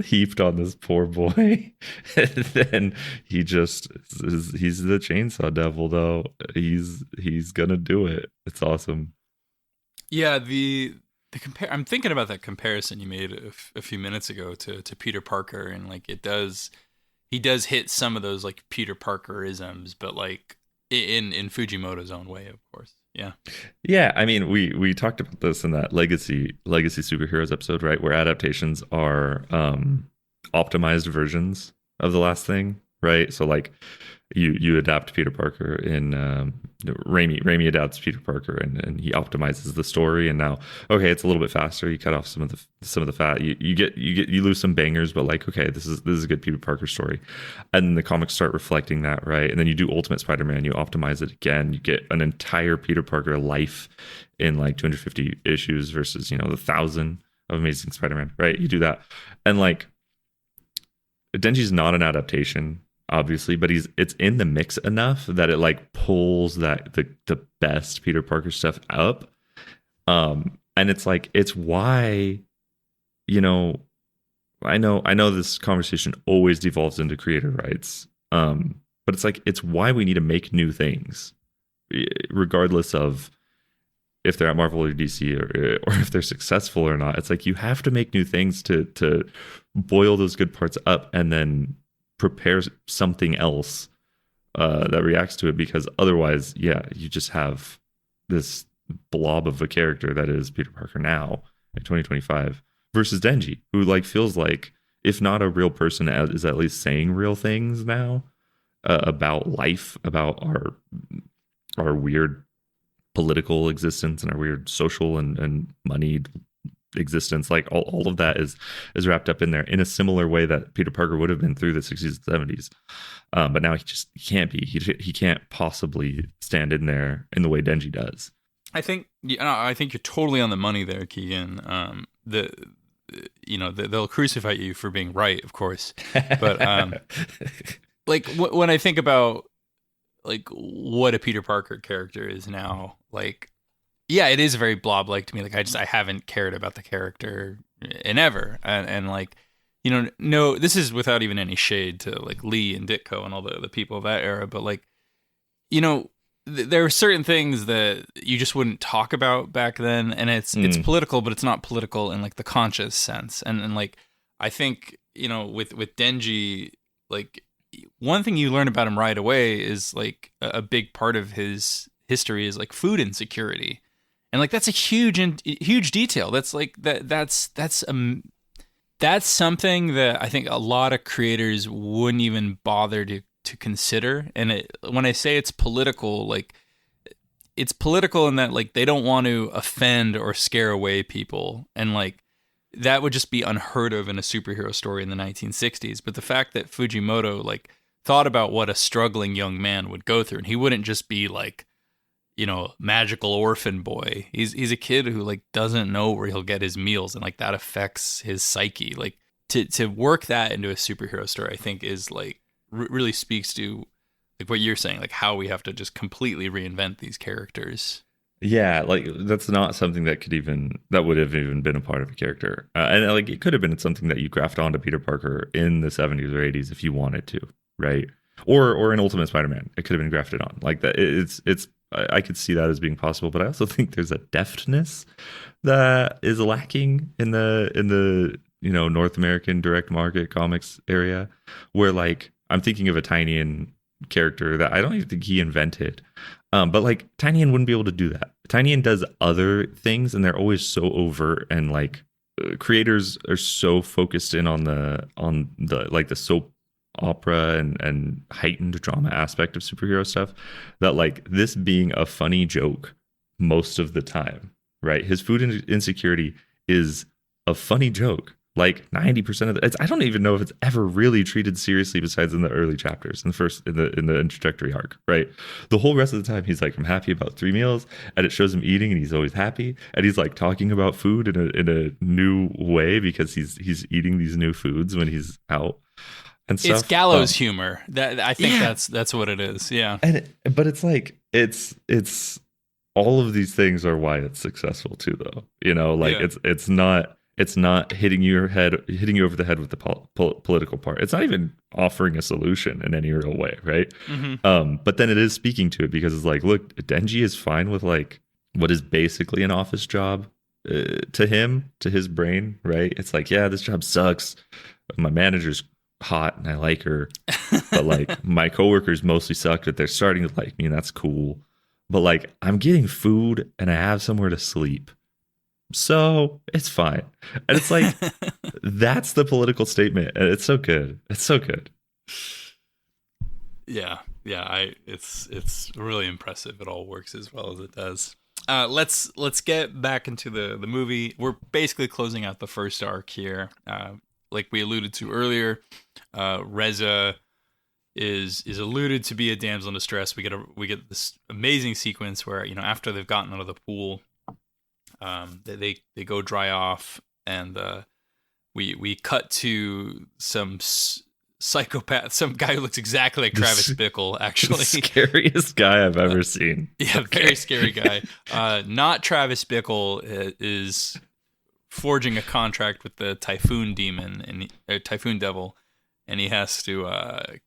heaped on this poor boy, and then he's the chainsaw devil though. He's gonna do it. It's awesome.
Yeah, I'm thinking about that comparison you made a few minutes ago to Peter Parker, and like he does hit some of those like Peter Parker-isms, but like in Fujimoto's own way, of course. Yeah.
Yeah, I mean, we talked about this in that legacy superheroes episode, right? Where adaptations are optimized versions of the last thing, right? So like you adapt Peter Parker in Raimi adapts Peter Parker, and he optimizes the story, and now okay, it's a little bit faster. You cut off some of the fat. You lose some bangers, but like okay, this is a good Peter Parker story, and then the comics start reflecting that, right? And then you do Ultimate Spider-Man, you optimize it again, you get an entire Peter Parker life in like 250 issues versus the 1,000 of Amazing Spider-Man, right? You do that, and like Denji's not an adaptation, obviously, but it's in the mix enough that it like pulls that the best Peter Parker stuff up, and it's like it's why I know this conversation always devolves into creator rights, but it's like it's why we need to make new things, regardless of if they're at Marvel or DC or if they're successful or not. It's like you have to make new things to boil those good parts up and then prepare something else that reacts to it, because otherwise, yeah, you just have this blob of a character that is Peter Parker now in 2025 versus Denji, who like feels like, if not a real person, is at least saying real things now about life, about our weird political existence and our weird social and moneyed existence. Like all of that is wrapped up in there in a similar way that Peter Parker would have been through the 60s and 70s, but now he can't be. He can't possibly stand in there in the way Denji does.
I think you're totally on the money there, Keigen. They'll crucify you for being right, of course, but like when I think about like what a Peter Parker character is now, like, yeah, it is very blob-like to me. Like I haven't cared about the character in ever, and like, no, this is without even any shade to like Lee and Ditko and all the people of that era, but like, there are certain things that you just wouldn't talk about back then, and it's political, but it's not political in like the conscious sense, and like I think with Denji, like one thing you learn about him right away is like a big part of his history is like food insecurity. And like that's a huge detail. That's like that's something that I think a lot of creators wouldn't even bother to consider. And when I say it's political, like it's political in that like they don't want to offend or scare away people, and like that would just be unheard of in a superhero story in the 1960s. But the fact that Fujimoto like thought about what a struggling young man would go through, and he wouldn't just be like, magical orphan boy. He's a kid who like doesn't know where he'll get his meals, and like that affects his psyche. Like to work that into a superhero story, I think is like really speaks to like what you're saying, like how we have to just completely reinvent these characters.
Yeah, like that's not something that would have even been a part of a character, and like it could have been something that you graft onto Peter Parker in the 70s or 80s if you wanted to, right? Or in Ultimate Spider-Man, it could have been grafted on like that. It's I could see that as being possible, but I also think there's a deftness that is lacking in the North American direct market comics area, where like I'm thinking of a Tynion character that I don't even think he invented, but like Tynion wouldn't be able to do that. Tynion does other things, and they're always so overt and like creators are so focused in on the like the soap opera and heightened drama aspect of superhero stuff that like this being a funny joke most of the time, right? His food insecurity is a funny joke. Like 90% of I don't even know if it's ever really treated seriously besides in the early chapters, in the introductory arc, right? The whole rest of the time he's like, I'm happy about 3 meals, and it shows him eating and he's always happy, and he's like talking about food in a new way because he's eating these new foods when he's out and stuff.
It's gallows humor. That I think that's what it is. Yeah.
But it's like it's all of these things are why it's successful too, though. You know, like it's not hitting you over the head with the political part. It's not even offering a solution in any real way, right? Mm-hmm. But then it is speaking to it because it's like, look, Denji is fine with like what is basically an office job to him, to his brain, right? It's like, yeah, this job sucks. My manager's hot and I like her, but like my coworkers mostly suck, but they're starting to like me, and that's cool. But like I'm getting food and I have somewhere to sleep, so it's fine. And it's like that's the political statement, and it's so good. It's so good.
Yeah. It's really impressive. It all works as well as it does. Let's get back into the movie. We're basically closing out the first arc here. Like we alluded to earlier, Reze is alluded to be a damsel in distress. We get this amazing sequence where, you know, after they've gotten out of the pool, they go dry off, and we cut to some psychopath, some guy who looks exactly like Travis Bickle, actually.
The scariest guy I've ever seen.
Yeah, very scary guy. Not Travis Bickle is forging a contract with the Typhoon Demon and Typhoon Devil, and he has to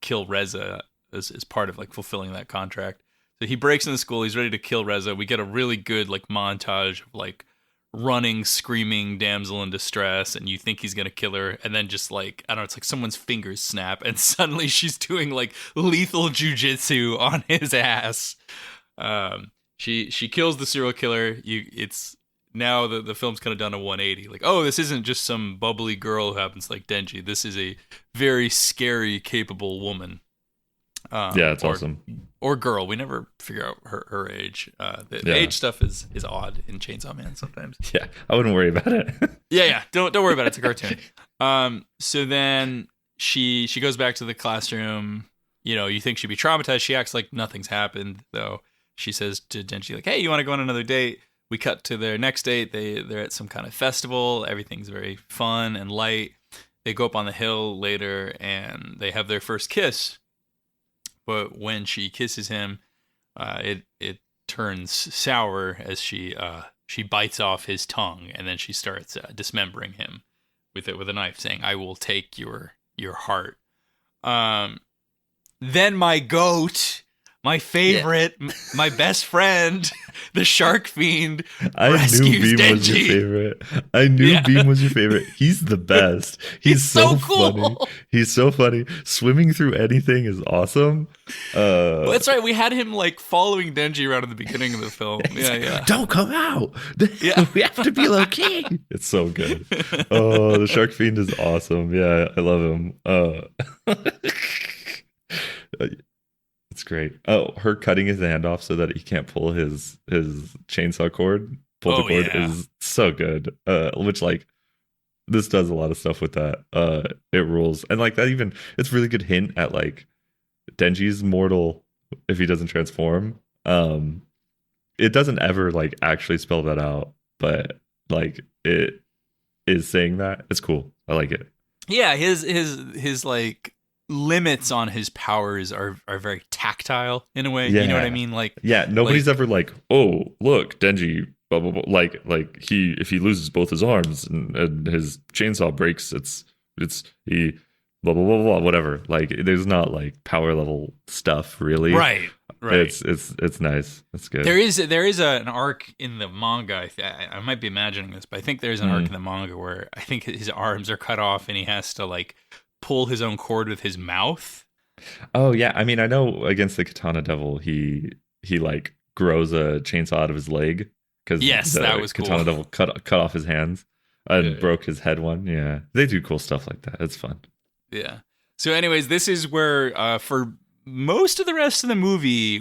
kill Reze as part of like fulfilling that contract. So he breaks into school. He's ready to kill Reze. We get a really good like montage of like running, screaming damsel in distress, and you think he's gonna kill her, and then just like, I don't know, it's like someone's fingers snap, and suddenly she's doing like lethal jujitsu on his ass. She kills the serial killer. It's now the film's kind of done a 180. Like, oh, this isn't just some bubbly girl who happens like Denji. This is a very scary, capable woman.
Yeah, it's awesome.
Or girl. We never figure out her age. The age stuff is odd in Chainsaw Man sometimes.
Yeah, I wouldn't worry about it.
yeah. Don't worry about it. It's a cartoon. So then she goes back to the classroom. You know, you think she'd be traumatized. She acts like nothing's happened, though. She says to Denji, like, hey, you want to go on another date? We cut to their next date. They're at some kind of festival. Everything's very fun and light. They go up on the hill later, and they have their first kiss. But when she kisses him, it turns sour as she bites off his tongue, and then she starts dismembering him with a knife, saying, "I will take your heart." Then my goat, my favorite, my best friend, the shark fiend, rescues Denji.
Was your favorite. I knew Beam was your favorite. He's the best. He's so cool. Funny. He's so funny. Swimming through anything is awesome.
Well, that's right. We had him like following Denji around at the beginning of the film. Yeah.
Don't come out. We have to be low key. It's so good. Oh, the shark fiend is awesome. Yeah, I love him. It's great. Oh, her cutting his hand off so that he can't pull his chainsaw cord. The cord is so good. Which like this does a lot of stuff with that. It rules. And like that even it's a really good hint at like Denji's mortal if he doesn't transform. It doesn't ever like actually spell that out, but like it is saying that. It's cool. I like it.
Yeah, his like limits on his powers are very tactile in a way. You know what I mean? Like,
yeah, nobody's ever like, oh, look, Denji, blah blah blah. Like if he loses both his arms and his chainsaw breaks, it's he blah blah blah blah whatever. Like, there's not like power level stuff really.
Right.
It's nice. That's good.
There is an arc in the manga. I might be imagining this, but I think there's an arc in the manga where I think his arms are cut off and he has to like pull his own cord with his mouth.
Oh yeah, I mean I know against the Katana Devil he like grows a chainsaw out of his leg because
that was
Katana
cool.
Devil cut off his hands. and broke his head one. Yeah, they do cool stuff like that. It's fun.
Yeah. So, anyways, this is where for most of the rest of the movie,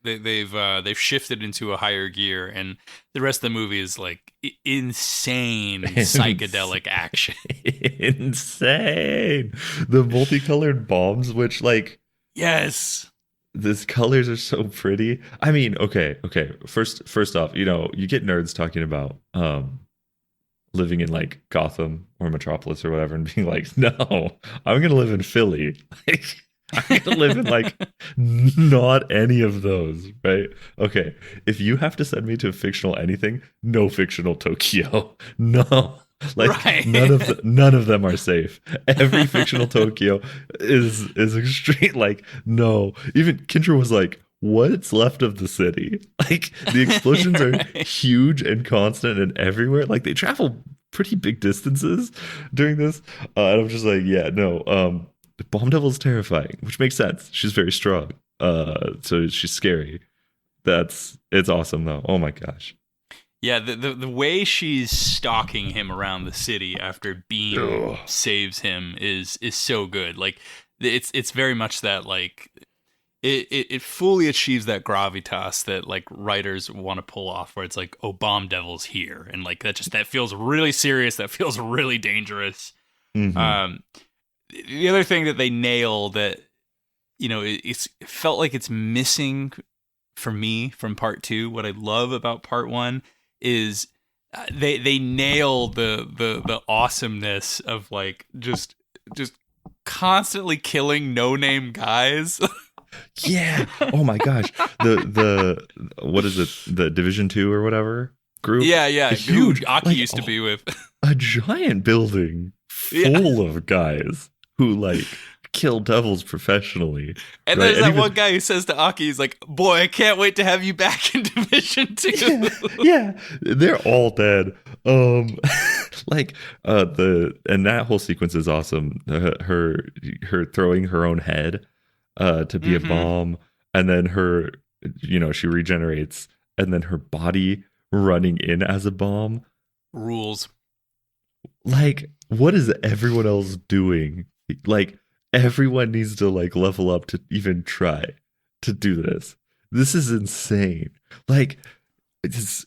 they've shifted into a higher gear, and the rest of the movie is like insane psychedelic action.
Insane. The multicolored bombs, which like
yes,
these colors are so pretty. I mean, okay. First off, you know, you get nerds talking about living in like Gotham or Metropolis or whatever, and being like, no, I'm gonna live in Philly. Like, I'm gonna live in like not any of those, right? Okay, if you have to send me to fictional anything, no fictional Tokyo, no. Like
right.
none of them are safe. Every fictional Tokyo is extreme. Like no, even Kendra was like, "What's left of the city?" Like the explosions are huge and constant and everywhere. Like they travel pretty big distances during this, and I'm just like, yeah, no. Bomb Devil's terrifying, which makes sense. She's very strong, so she's scary. It's awesome though. Oh my gosh.
Yeah, the way she's stalking him around the city after Beam saves him is so good. Like it's very much that like it fully achieves that gravitas that like writers want to pull off, where it's like, oh, Bomb Devil's here, and like that feels really serious. That feels really dangerous.
Mm-hmm.
The other thing that they nail that, you know, it felt like it's missing for me from part 2. What I love about part 1 is they nail the awesomeness of like just constantly killing no-name guys.
Yeah. Oh my gosh. The what is it? The Division 2 or whatever group?
Yeah.
Huge.
Aki
like,
used to be with.
A giant building full of guys who like kill devils professionally.
And
right?
there's that one guy who says to Aki, he's like, boy, I can't wait to have you back in Division 2.
Yeah, they're all dead. Like and that whole sequence is awesome. Her throwing her own head to be a bomb, and then her, you know, she regenerates, and then her body running in as a bomb.
Rules.
Like, what is everyone else doing? Like, everyone needs to like level up to even try to do this. This is insane. Like, it's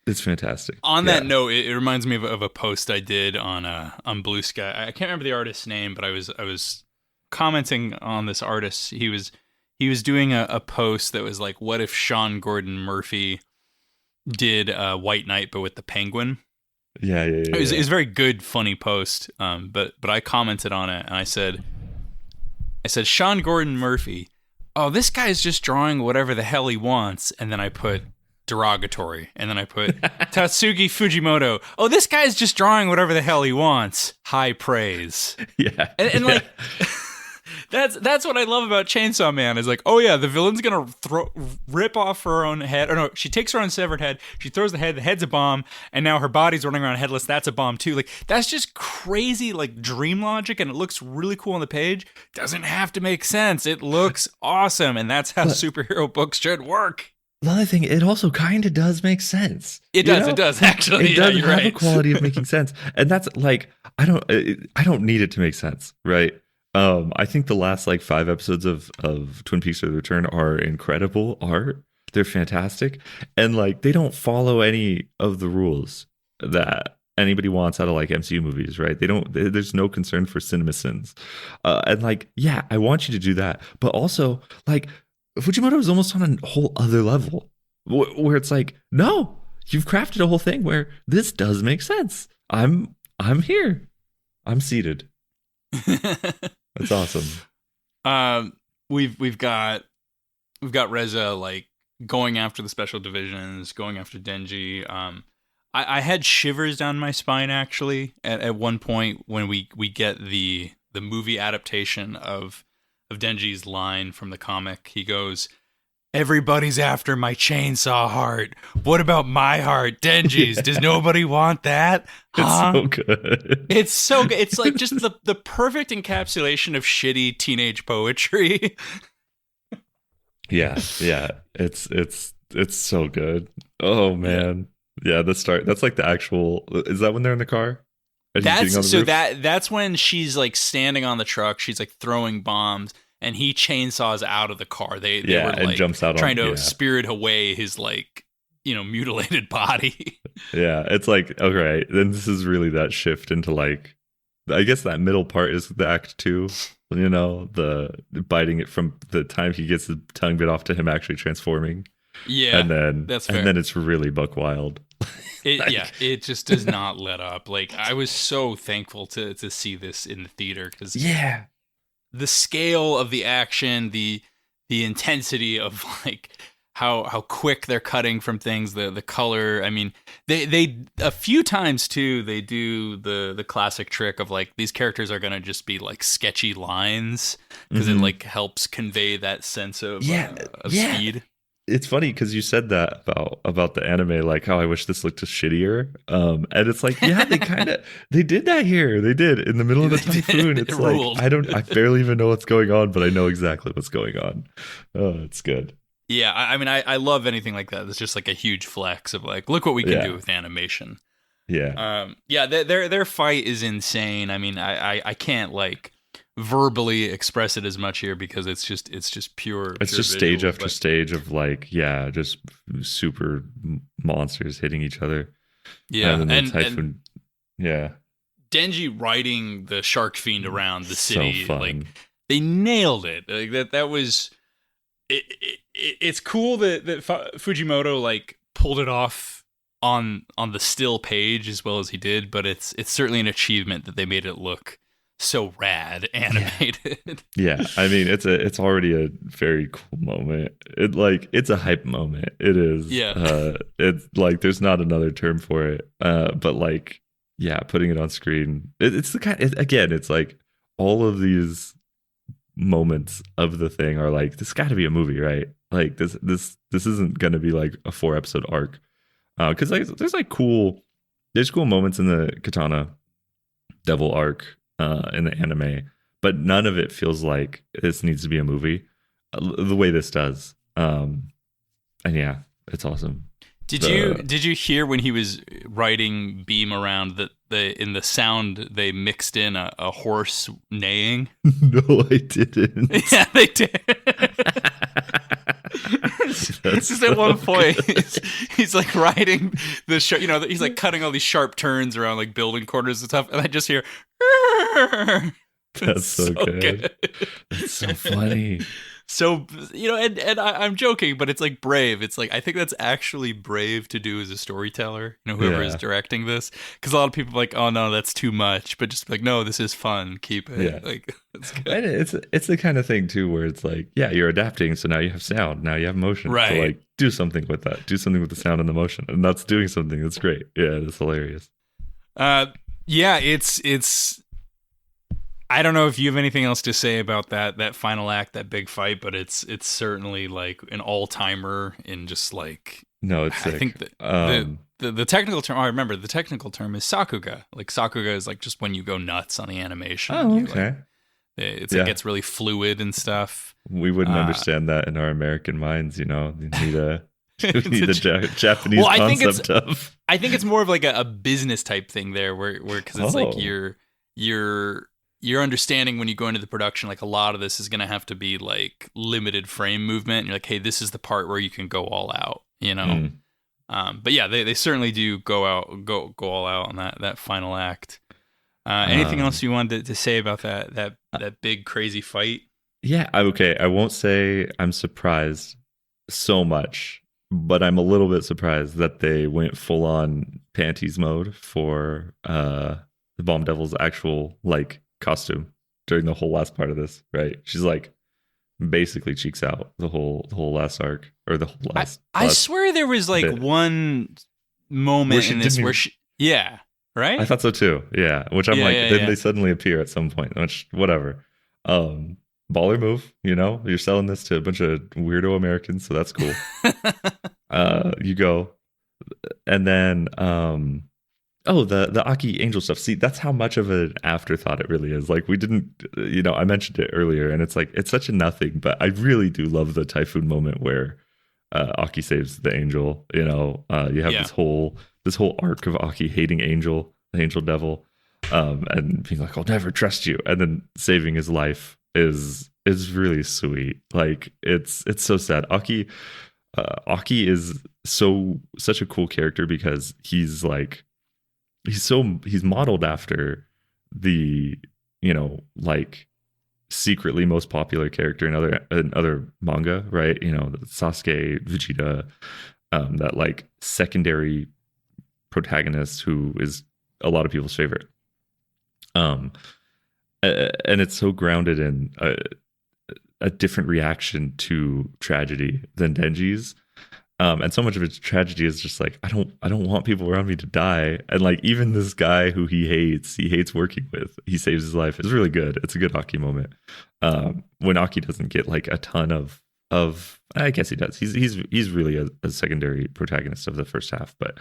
fantastic.
On that note, it reminds me of a post I did on Blue Sky. I can't remember the artist's name, but I was commenting on this artist. He was doing a post that was like, what if Sean Gordon Murphy did White Knight but with the Penguin?
Yeah.
It was a very good, funny post. But I commented on it, and I said Sean Gordon Murphy, oh, this guy's just drawing whatever the hell he wants, and then I put derogatory, and then I put Tatsugi Fujimoto, oh, this guy's just drawing whatever the hell he wants, high praise.
Yeah,
and like. That's what I love about Chainsaw Man, is like, oh yeah, the villain's gonna rip off her own head, or no, she takes her own severed head, she throws the head's a bomb, and now her body's running around headless, that's a bomb too. Like, that's just crazy, like, dream logic, and it looks really cool on the page. Doesn't have to make sense. It looks awesome, and that's how superhero books should work.
The other thing, it also kind of does make sense.
It does actually.
It does
you're
have
right.
a quality of making sense, and that's like, I don't need it to make sense, right? I think the last like 5 episodes of Twin Peaks: The Return are incredible art. They're fantastic, and like they don't follow any of the rules that anybody wants out of like MCU movies, right? There's no concern for cinema sins, and like, yeah, I want you to do that, but also like Fujimoto is almost on a whole other level where it's like, no, you've crafted a whole thing where this does make sense. I'm here. I'm seated. That's awesome.
We've got Reze like going after the special divisions, going after Denji. I had shivers down my spine actually at one point when we get the movie adaptation of Denji's line from the comic. He goes, "Everybody's after my chainsaw heart. What about my heart, Denji's? Does nobody want that?" Huh?
It's so good.
It's so good. It's like just the perfect encapsulation of shitty teenage poetry.
Yeah. It's so good. Oh man. Yeah, the start. That's like the actual. Is that when they're in the car? And he's getting on the
So
roof?
that's when she's like standing on the truck. She's like throwing bombs, and he chainsaws out of the car. They
Yeah,
were
and
like
jumps out
trying
on.
to
Yeah,
spirit away his like mutilated body.
yeah. It's like okay, then this is really that shift into like, I guess that middle part is the act two. You know, the biting it from the time he gets the tongue bit off to him actually transforming,
Yeah, that's fair.
and then it's really buck wild.
It just does not let up. Like I was so thankful to see this in the theater because
Yeah,
the scale of the action, the intensity of like how quick they're cutting from things, the color. I mean, they a few times too they do the classic trick of like these characters are gonna just be like sketchy lines because it like helps convey that sense of speed.
it's funny because you said that about the anime, like how I wish this looked shittier. And it's like, yeah, they did that here. They did in the middle of the typhoon. It's like
ruled.
I barely even know what's going on, but I know exactly what's going on. Oh, it's good.
Yeah, I mean, I love anything like that. It's just like a huge flex of like, look what we can do with animation.
Yeah.
Their fight is insane. I mean, I can't like verbally express it as much here because it's just pure.
It's just stage after stage of like, just super monsters hitting each other.
Yeah,
and then the typhoon. Yeah.
Denji riding the shark fiend around the city,
so fun.
like they nailed it. Like that was. It's cool that Fujimoto like pulled it off on the still page as well as he did, but it's certainly an achievement that they made it look so rad animated.
Yeah, I mean it's already a very cool moment. It's a hype moment. It is.
Yeah.
It's like there's not another term for it. But like putting it on screen. It's the kind. It's like all of these moments of the thing are like this got to be a movie, right? Like this isn't going to be like a 4-episode arc. Because like there's cool moments in the Katana Devil arc in the anime, but none of it feels like this needs to be a movie the way this does. And yeah, it's awesome.
Did you hear when he was riding Beam around that in the sound they mixed in a horse neighing?
No, I didn't.
Yeah, they did. It's just at one point he's like riding the he's like cutting all these sharp turns around like building corners and stuff, and I just hear.
That's so good. That's so funny.
So and I'm joking, but it's like brave. It's like I think that's actually brave to do as a storyteller. Whoever is directing this, because a lot of people are like, oh no, that's too much. But just like, no, this is fun. Keep it.
Yeah.
Like it's good.
And it's the kind of thing too where it's like, you're adapting, so now you have sound, now you have motion.
Right.
So like, do something with that. Do something with the sound and the motion, and that's doing something. That's great. Yeah, it's hilarious.
It's. I don't know if you have anything else to say about that final act, that big fight, but it's certainly like an all-timer in just like.
No, it's sick.
I think the technical term. I remember the technical term is sakuga. Like sakuga is like just when you go nuts on the animation.
Oh, okay.
It gets really fluid and stuff.
We wouldn't understand that in our American minds, You need a Japanese concept of.
I think it's more of like a business type thing there, where because it's like you're understanding when you go into the production, like a lot of this is going to have to be like limited frame movement. And you're like, hey, this is the part where you can go all out, But yeah, they certainly do go all out on that final act. Anything else you wanted to say about that big crazy fight?
Yeah, okay. I won't say I'm surprised so much, but I'm a little bit surprised that they went full on panties mode for the Bomb Devil's actual like costume during the whole last part of this, right? She's like basically cheeks out the whole last arc, or the whole last.
I swear there was like one moment in this where she, right?
I thought so too. Yeah, which I'm then they suddenly appear at some point, which whatever. Baller move, you're selling this to a bunch of weirdo Americans, so that's cool. You go, and then the Aki Angel stuff. See, that's how much of an afterthought it really is. Like we didn't, I mentioned it earlier, and it's like it's such a nothing, but I really do love the typhoon moment where Aki saves the angel. You have
Yeah.
this whole arc of Aki hating Angel, the angel devil, and being like, I'll never trust you, and then saving his life is really sweet. Like it's so sad. Aki is such a cool character because he's modeled after the like secretly most popular character in other manga, right? Sasuke, Vegeta, that like secondary protagonist who is a lot of people's favorite. And it's so grounded in a different reaction to tragedy than Denji's. And so much of its tragedy is just like, I don't want people around me to die. And like, even this guy who he hates working with, he saves his life. It's really good. It's a good Aki moment. When Aki doesn't get like a ton of, I guess he does. He's really a secondary protagonist of the first half, but,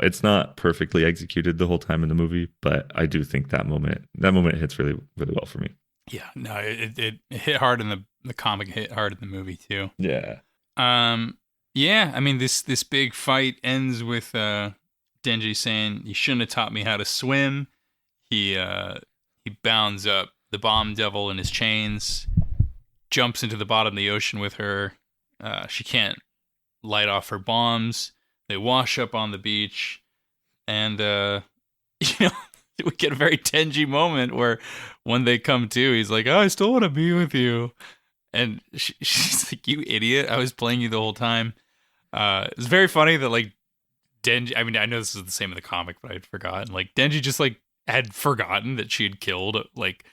it's not perfectly executed the whole time in the movie, but I do think that moment hits really, really well for me.
Yeah, no, it hit hard in the comic, hit hard in the movie too.
Yeah.
Yeah, I mean this big fight ends with Denji saying, "You shouldn't have taught me how to swim." He bounds up the bomb devil in his chains, jumps into the bottom of the ocean with her. She can't light off her bombs. They wash up on the beach, and we get a very Denji moment where when they come to, he's like, "Oh, I still want to be with you." And she's like, "You idiot. I was playing you the whole time." It's very funny that, like, Denji, I mean, I know this is the same in the comic, but I'd forgotten. Like, Denji just, like, had forgotten that she had killed, like,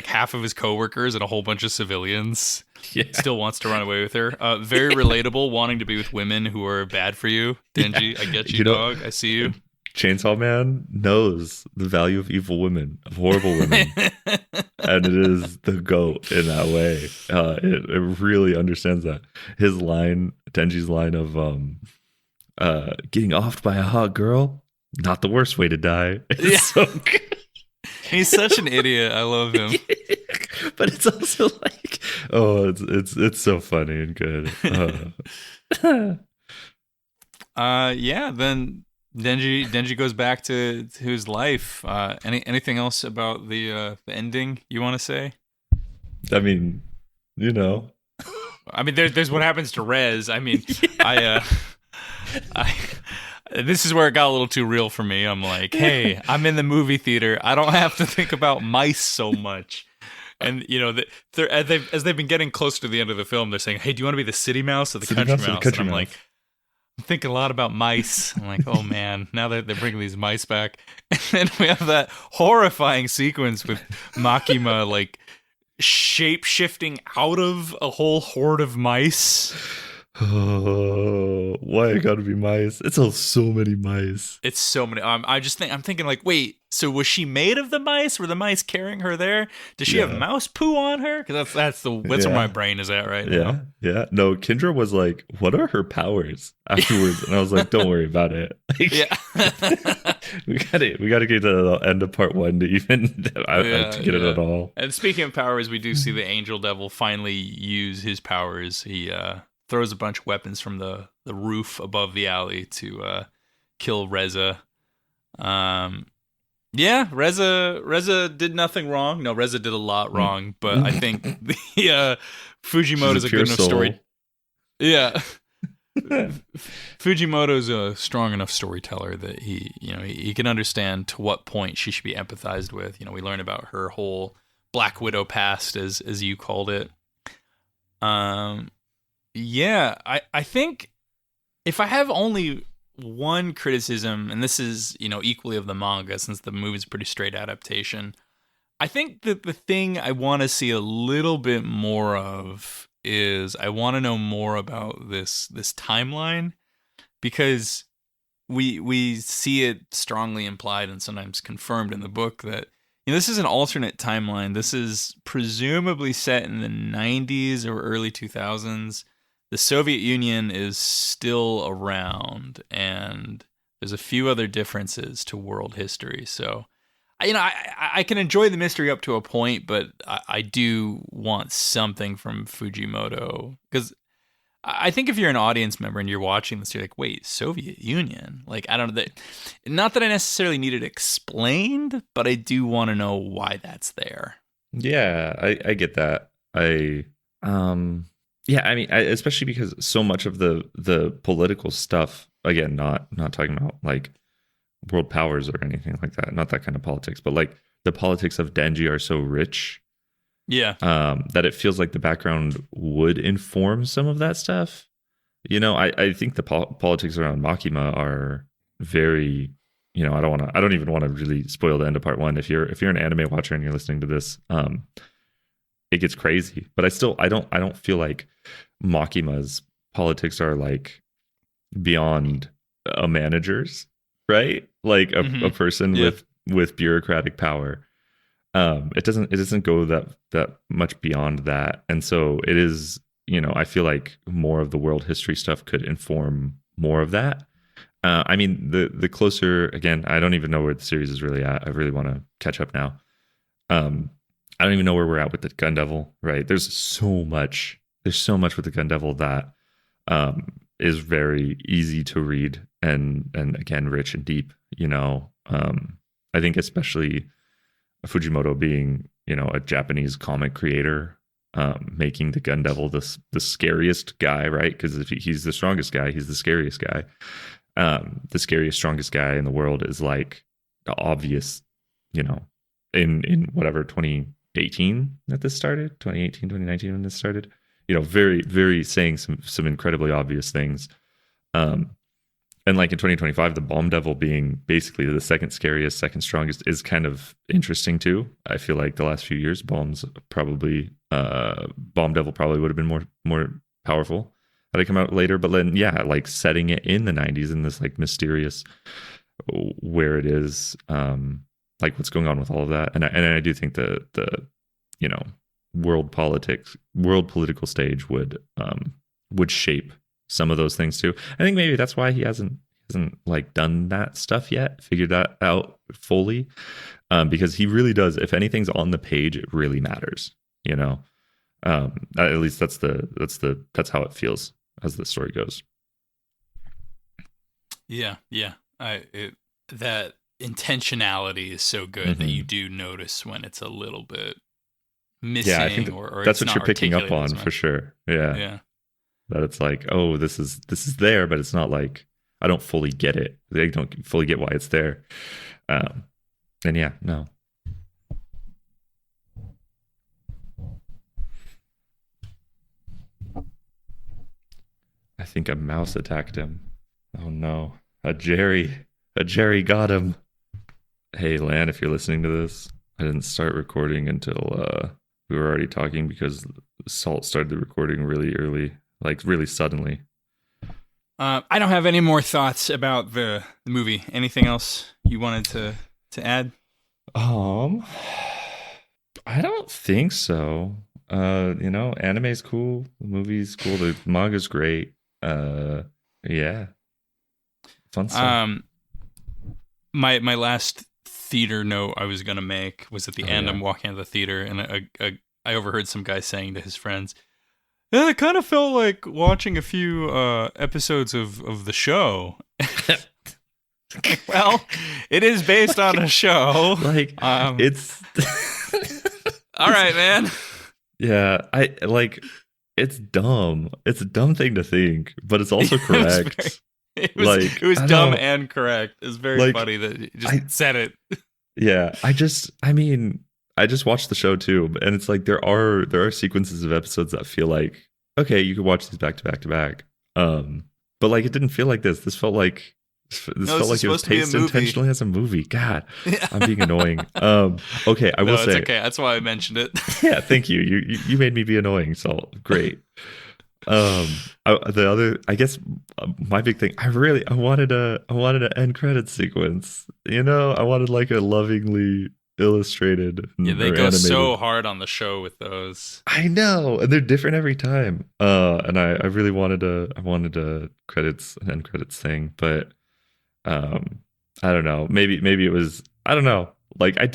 half of his coworkers and a whole bunch of civilians. Yeah. Still wants to run away with her. Very relatable, wanting to be with women who are bad for you. Denji, yeah. I get you, dog. I see you.
Chainsaw Man knows the value of evil women, of horrible women. And it is the GOAT in that way. It really understands that. Denji's line of getting offed by a hot girl, not the worst way to die. It's so good.
He's such an idiot. I love him.
But it's also like, it's so funny and good.
Yeah, then Denji goes back to his life. Anything else about the ending you want to say?
I mean,
I mean, there's what happens to Rez. I mean, yeah. I this is where it got a little too real for me. I'm like, hey, I'm in the movie theater. I don't have to think about mice so much. And as they've been getting close to the end of the film, they're saying, "Hey, do you want to be the city mouse or the country mouse?" And I'm like, I'm thinking a lot about mice. I'm like, oh man, now that they're bringing these mice back. And then we have that horrifying sequence with Makima like shape-shifting out of a whole horde of mice.
Oh, why it gotta be mice? It's so many mice.
It's so many. I'm thinking like, wait, so was she made of the mice? Were the mice carrying her there? Does she have mouse poo on her? Because that's where my brain is at right now.
Yeah. No, Kendra was like, "What are her powers?" afterwards, and I was like, "Don't worry about it." Yeah. we gotta get to the end of part 1 to even to get it at all.
And speaking of powers, we do see the Angel Devil finally use his powers. He throws a bunch of weapons from the roof above the alley to kill Reze. Reze did nothing wrong. No, Reze did a lot wrong, but I think the Fujimoto's a good enough story. Yeah. Fujimoto's a strong enough storyteller that he can understand to what point she should be empathized with. We learn about her whole Black Widow past, as you called it. Yeah, I think if I have only one criticism, and this is, equally of the manga since the movie's a pretty straight adaptation, I think that the thing I want to see a little bit more of is I want to know more about this timeline, because we see it strongly implied and sometimes confirmed in the book that this is an alternate timeline. This is presumably set in the 90s or early 2000s. The Soviet Union is still around, and there's a few other differences to world history. So I can enjoy the mystery up to a point, but I do want something from Fujimoto, because I think if you're an audience member and you're watching this, you're like, wait, Soviet Union? Like, I don't know. Not that I necessarily need it explained, but I do want to know why that's there.
Yeah, I get that. Yeah, I mean, especially because so much of the political stuff, again, not talking about like world powers or anything like that, not that kind of politics, but like the politics of Denji are so rich,
Yeah.
that it feels like the background would inform some of that stuff. I think the politics around Makima are very, I don't even want to really spoil the end of part one. If you're an anime watcher and you're listening to this, it gets crazy, but I don't feel like Makima's politics are like beyond a manager's, right? Like a person with bureaucratic power. It doesn't go that much beyond that. And so it is, I feel like more of the world history stuff could inform more of that. I mean, the closer, again, I don't even know where the series is really at. I really want to catch up now. I don't even know where we're at with the Gun Devil, right? There's so much with the Gun Devil that is very easy to read and again, rich and deep, I think especially Fujimoto being, a Japanese comic creator, making the Gun Devil the scariest guy, right? Because if he's the strongest guy, he's the scariest guy. The scariest, strongest guy in the world is like the obvious, in whatever 2018 that this started, 2018, 2019 when this started, very, very saying some incredibly obvious things. And like in 2025, the Bomb Devil being basically the second scariest, second strongest is kind of interesting too. I feel like the last few years, Bomb Devil probably would have been more powerful had it come out later. But then, yeah, like setting it in the 90s in this like mysterious where it is, like what's going on with all of that. And I do think the world political stage would shape some of those things too. I think maybe that's why he hasn't like done that stuff yet, figured that out fully, because he really does. If anything's on the page, it really matters. At least that's how it feels as the story goes.
Yeah. That intentionality is so good that you do notice when it's a little bit missing. Yeah, I think or
that's what you're picking up on for sure. Yeah. That it's like, oh, this is there, but it's not like I don't fully get it. They don't fully get why it's there. And yeah, no. I think a mouse attacked him. Oh no. A Jerry got him. Hey Lan, if you're listening to this, I didn't start recording until we were already talking because Salt started the recording really early. Like really suddenly.
I don't have any more thoughts about the movie. Anything else you wanted to add?
I don't think so. Anime's cool, the movie's cool, the manga's great. Yeah. Fun stuff.
My last theater note I was gonna make was at the end. I'm walking out of the theater and I overheard some guy saying to his friends, yeah, it kind of felt like watching a few episodes of the show. Well, it is based on a show.
Like, it's...
All right, man.
Yeah, it's dumb. It's a dumb thing to think, but it's also correct.
It was dumb and correct. It's very funny that you just said it.
Yeah, I just watched the show too, and it's like there are sequences of episodes that feel like, okay, you could watch these back to back to back. But like it didn't feel like this. This felt like it was paced intentionally as a movie. God, I'm being annoying. Okay, I will say
it's okay. That's why I mentioned it.
Yeah, thank you. You made me be annoying, so great. I guess my big thing, I wanted an end credits sequence. I wanted like a lovingly illustrated.
Yeah, they go animated. So hard on the show with those.
I know, and they're different every time. And I really wanted a an end credits thing, but I don't know. Maybe it was, I don't know. Like I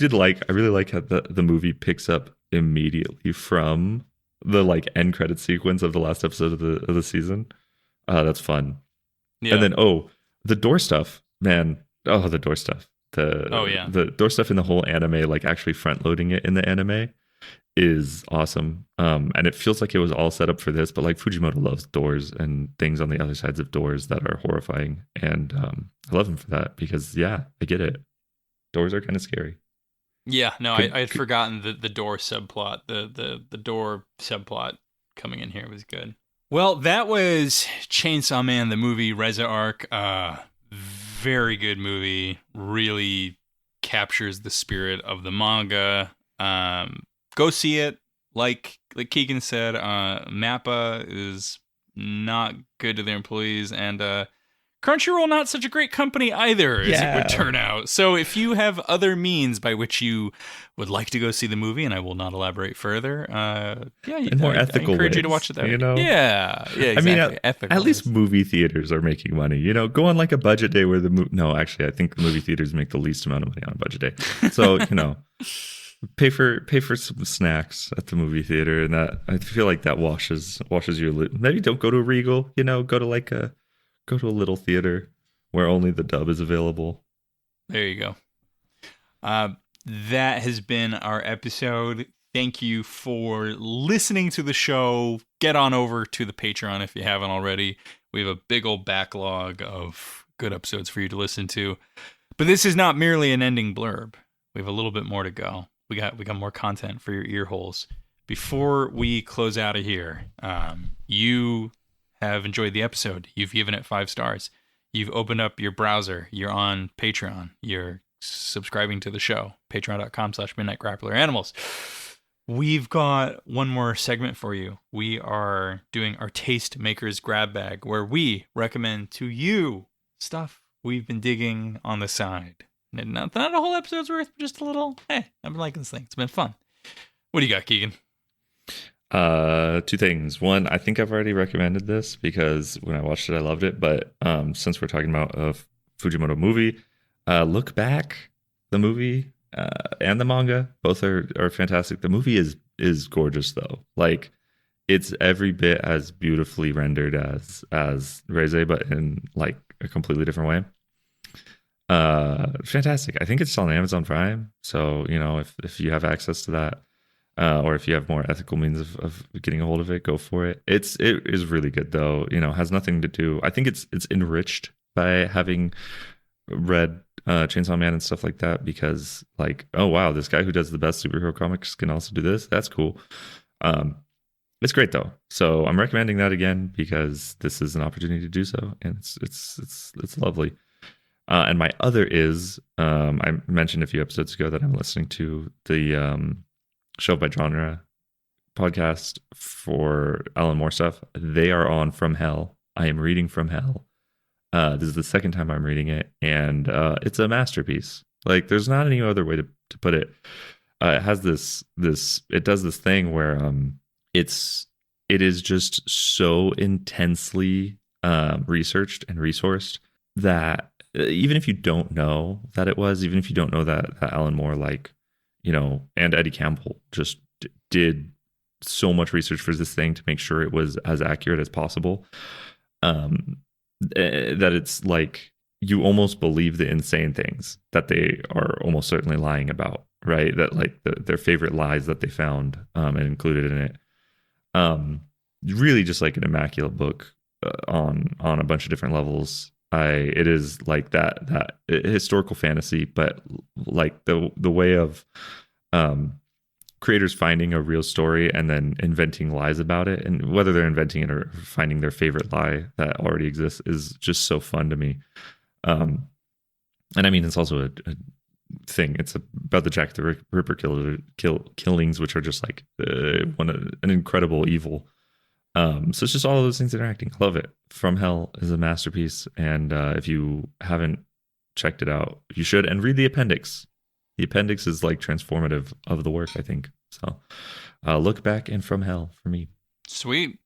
really like how the movie picks up immediately from the like end credit sequence of the last episode of the season. That's fun.
Yeah.
And then the door stuff, man. Oh, the door stuff. The door stuff in the whole anime, like actually front loading it in the anime is awesome. And it feels like it was all set up for this, but like Fujimoto loves doors and things on the other sides of doors that are horrifying. And I love him for that because I get it. Doors are kind of scary.
Yeah, no, I had forgotten the door subplot. The door subplot coming in here was good. Well, that was Chainsaw Man, the movie, Reze Arc. Very good movie. Really captures the spirit of the manga. Go see it. Like Keigen said, Mappa is not good to their employees, and Crunchyroll not such a great company either, as it would turn out. So if you have other means by which you would like to go see the movie, and I will not elaborate further,
in more ethical
I encourage
ways,
you to watch it that way.
you know?
Yeah, exactly.
I mean,
ethical
at least
ways.
movie theaters are making money. You know, go on like a budget day where no, actually, I think the movie theaters make the least amount of money on a budget day. So pay for some snacks at the movie theater, and that I feel like that washes your. Maybe don't go to a Regal. Go to a little theater where only the dub is available.
There you go. That has been our episode. Thank you for listening to the show. Get on over to the Patreon if you haven't already. We have a big old backlog of good episodes for you to listen to. But this is not merely an ending blurb. We have a little bit more to go. We got more content for your ear holes. Before we close out of here, you have enjoyed the episode. You've given it 5 stars. You've opened up your browser. You're on Patreon. You're subscribing to the show. Patreon.com/MidnightGrapplerAnimals. We've got one more segment for you. We are doing our Taste Makers Grab Bag, where we recommend to you stuff we've been digging on the side. Not a whole episode's worth, just a little, hey, I've been liking this thing. It's been fun. What do you got, Keigen?
2 things. One, I think I've already recommended this because when I watched it, I loved it. But since we're talking about a Fujimoto movie, Look Back, the movie and the manga, both are fantastic. The movie is gorgeous though. Like it's every bit as beautifully rendered as Reze, but in like a completely different way. Fantastic. I think it's on Amazon Prime. So if you have access to that. Or if you have more ethical means of getting a hold of it, go for it. It is really good though. Has nothing to do. I think it's enriched by having read Chainsaw Man and stuff like that because like, oh wow, this guy who does the best superhero comics can also do this. That's cool. It's great though. So I'm recommending that again because this is an opportunity to do so, and it's lovely. And my other is I mentioned a few episodes ago that I'm listening to the Show by Genre podcast for Alan Moore stuff. They are on From Hell. I am reading From Hell. This is the second time I'm reading it, and it's a masterpiece. Like there's not any other way to put it. It has this it does this thing where it is just so intensely researched and resourced that even if you don't know that even if you don't know that Alan Moore and Eddie Campbell just did so much research for this thing to make sure it was as accurate as possible. That it's like you almost believe the insane things that they are almost certainly lying about, right? That like their favorite lies that they found and included in it. Really just like an immaculate book on a bunch of different levels. It is like that historical fantasy, but like the way of creators finding a real story and then inventing lies about it, and whether they're inventing it or finding their favorite lie that already exists is just so fun to me. And I mean, it's also a thing. It's about the Jack the Ripper killings, which are just like an incredible evil. So it's just all of those things interacting. I love it. From Hell is a masterpiece, and if you haven't checked it out, you should. And read the appendix. The appendix is like transformative of the work, I think. So Look Back and From Hell for me.
Sweet.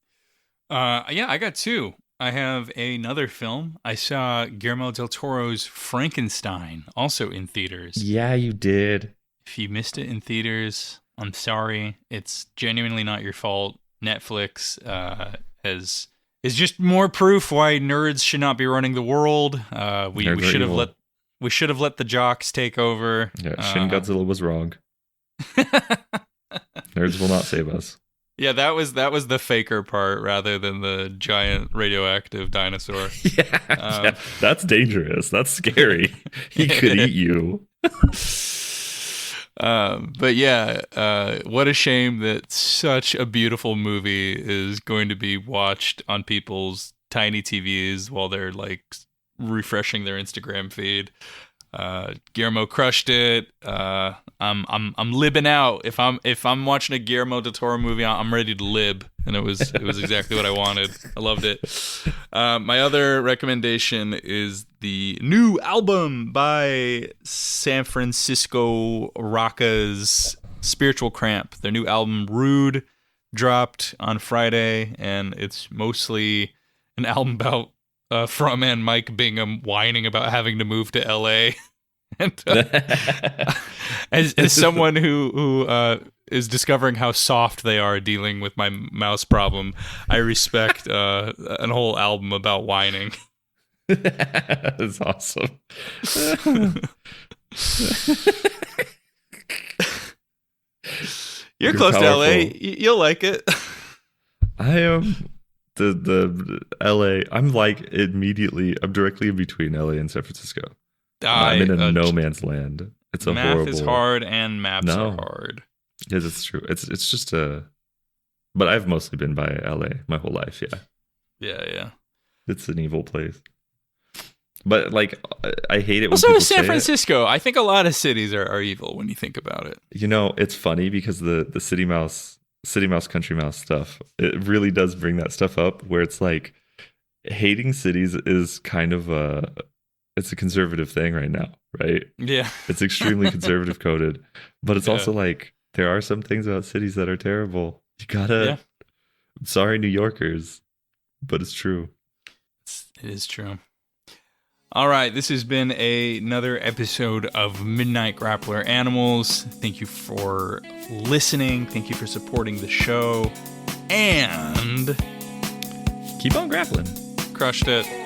I got 2. I have another film. I saw Guillermo del Toro's Frankenstein, also in theaters.
Yeah, you did.
If you missed it in theaters, I'm sorry. It's genuinely not your fault. Netflix is just more proof why nerds should not be running the world. We should have let the jocks take over.
Yeah, Shin Godzilla was wrong. Nerds will not save us.
Yeah, that was the faker part rather than the giant radioactive dinosaur.
Yeah, that's dangerous. That's scary. He could eat you.
But yeah, what a shame that such a beautiful movie is going to be watched on people's tiny TVs while they're like refreshing their Instagram feed. Guillermo crushed it. I'm libbing out. If I'm watching a Guillermo del Toro movie, I'm ready to lib, and it was exactly what I wanted. I loved it. My other recommendation is the new album by San Francisco Rocka's Spiritual Cramp. Their new album Rude dropped on Friday, and it's mostly an album about frontman Mike Bingham whining about having to move to LA. And as someone who is discovering how soft they are dealing with my mouse problem, I respect an whole album about whining.
That's awesome.
You're close
powerful.
to LA. You'll like it.
I am the LA. I'm directly in between LA and San Francisco. I'm in a no man's land. It's a
math
horrible.
is hard and maps are hard.
Yes, it's true. It's just but I've mostly been by LA my whole life.
Yeah.
It's an evil place. But like, I hate it.
Also, San Francisco. I think a lot of cities are evil when you think about it.
You know, it's funny because the City Mouse, Country Mouse stuff, it really does bring that stuff up where it's like hating cities is kind of it's a conservative thing right now, right?
Yeah.
It's extremely conservative coded, but it's also like there are some things about cities that are terrible. You gotta, sorry, New Yorkers, but it's true.
It is true. All right, this has been another episode of Midnight Grappler Animals. Thank you for listening. Thank you for supporting the show. And
keep on grappling.
Crushed it.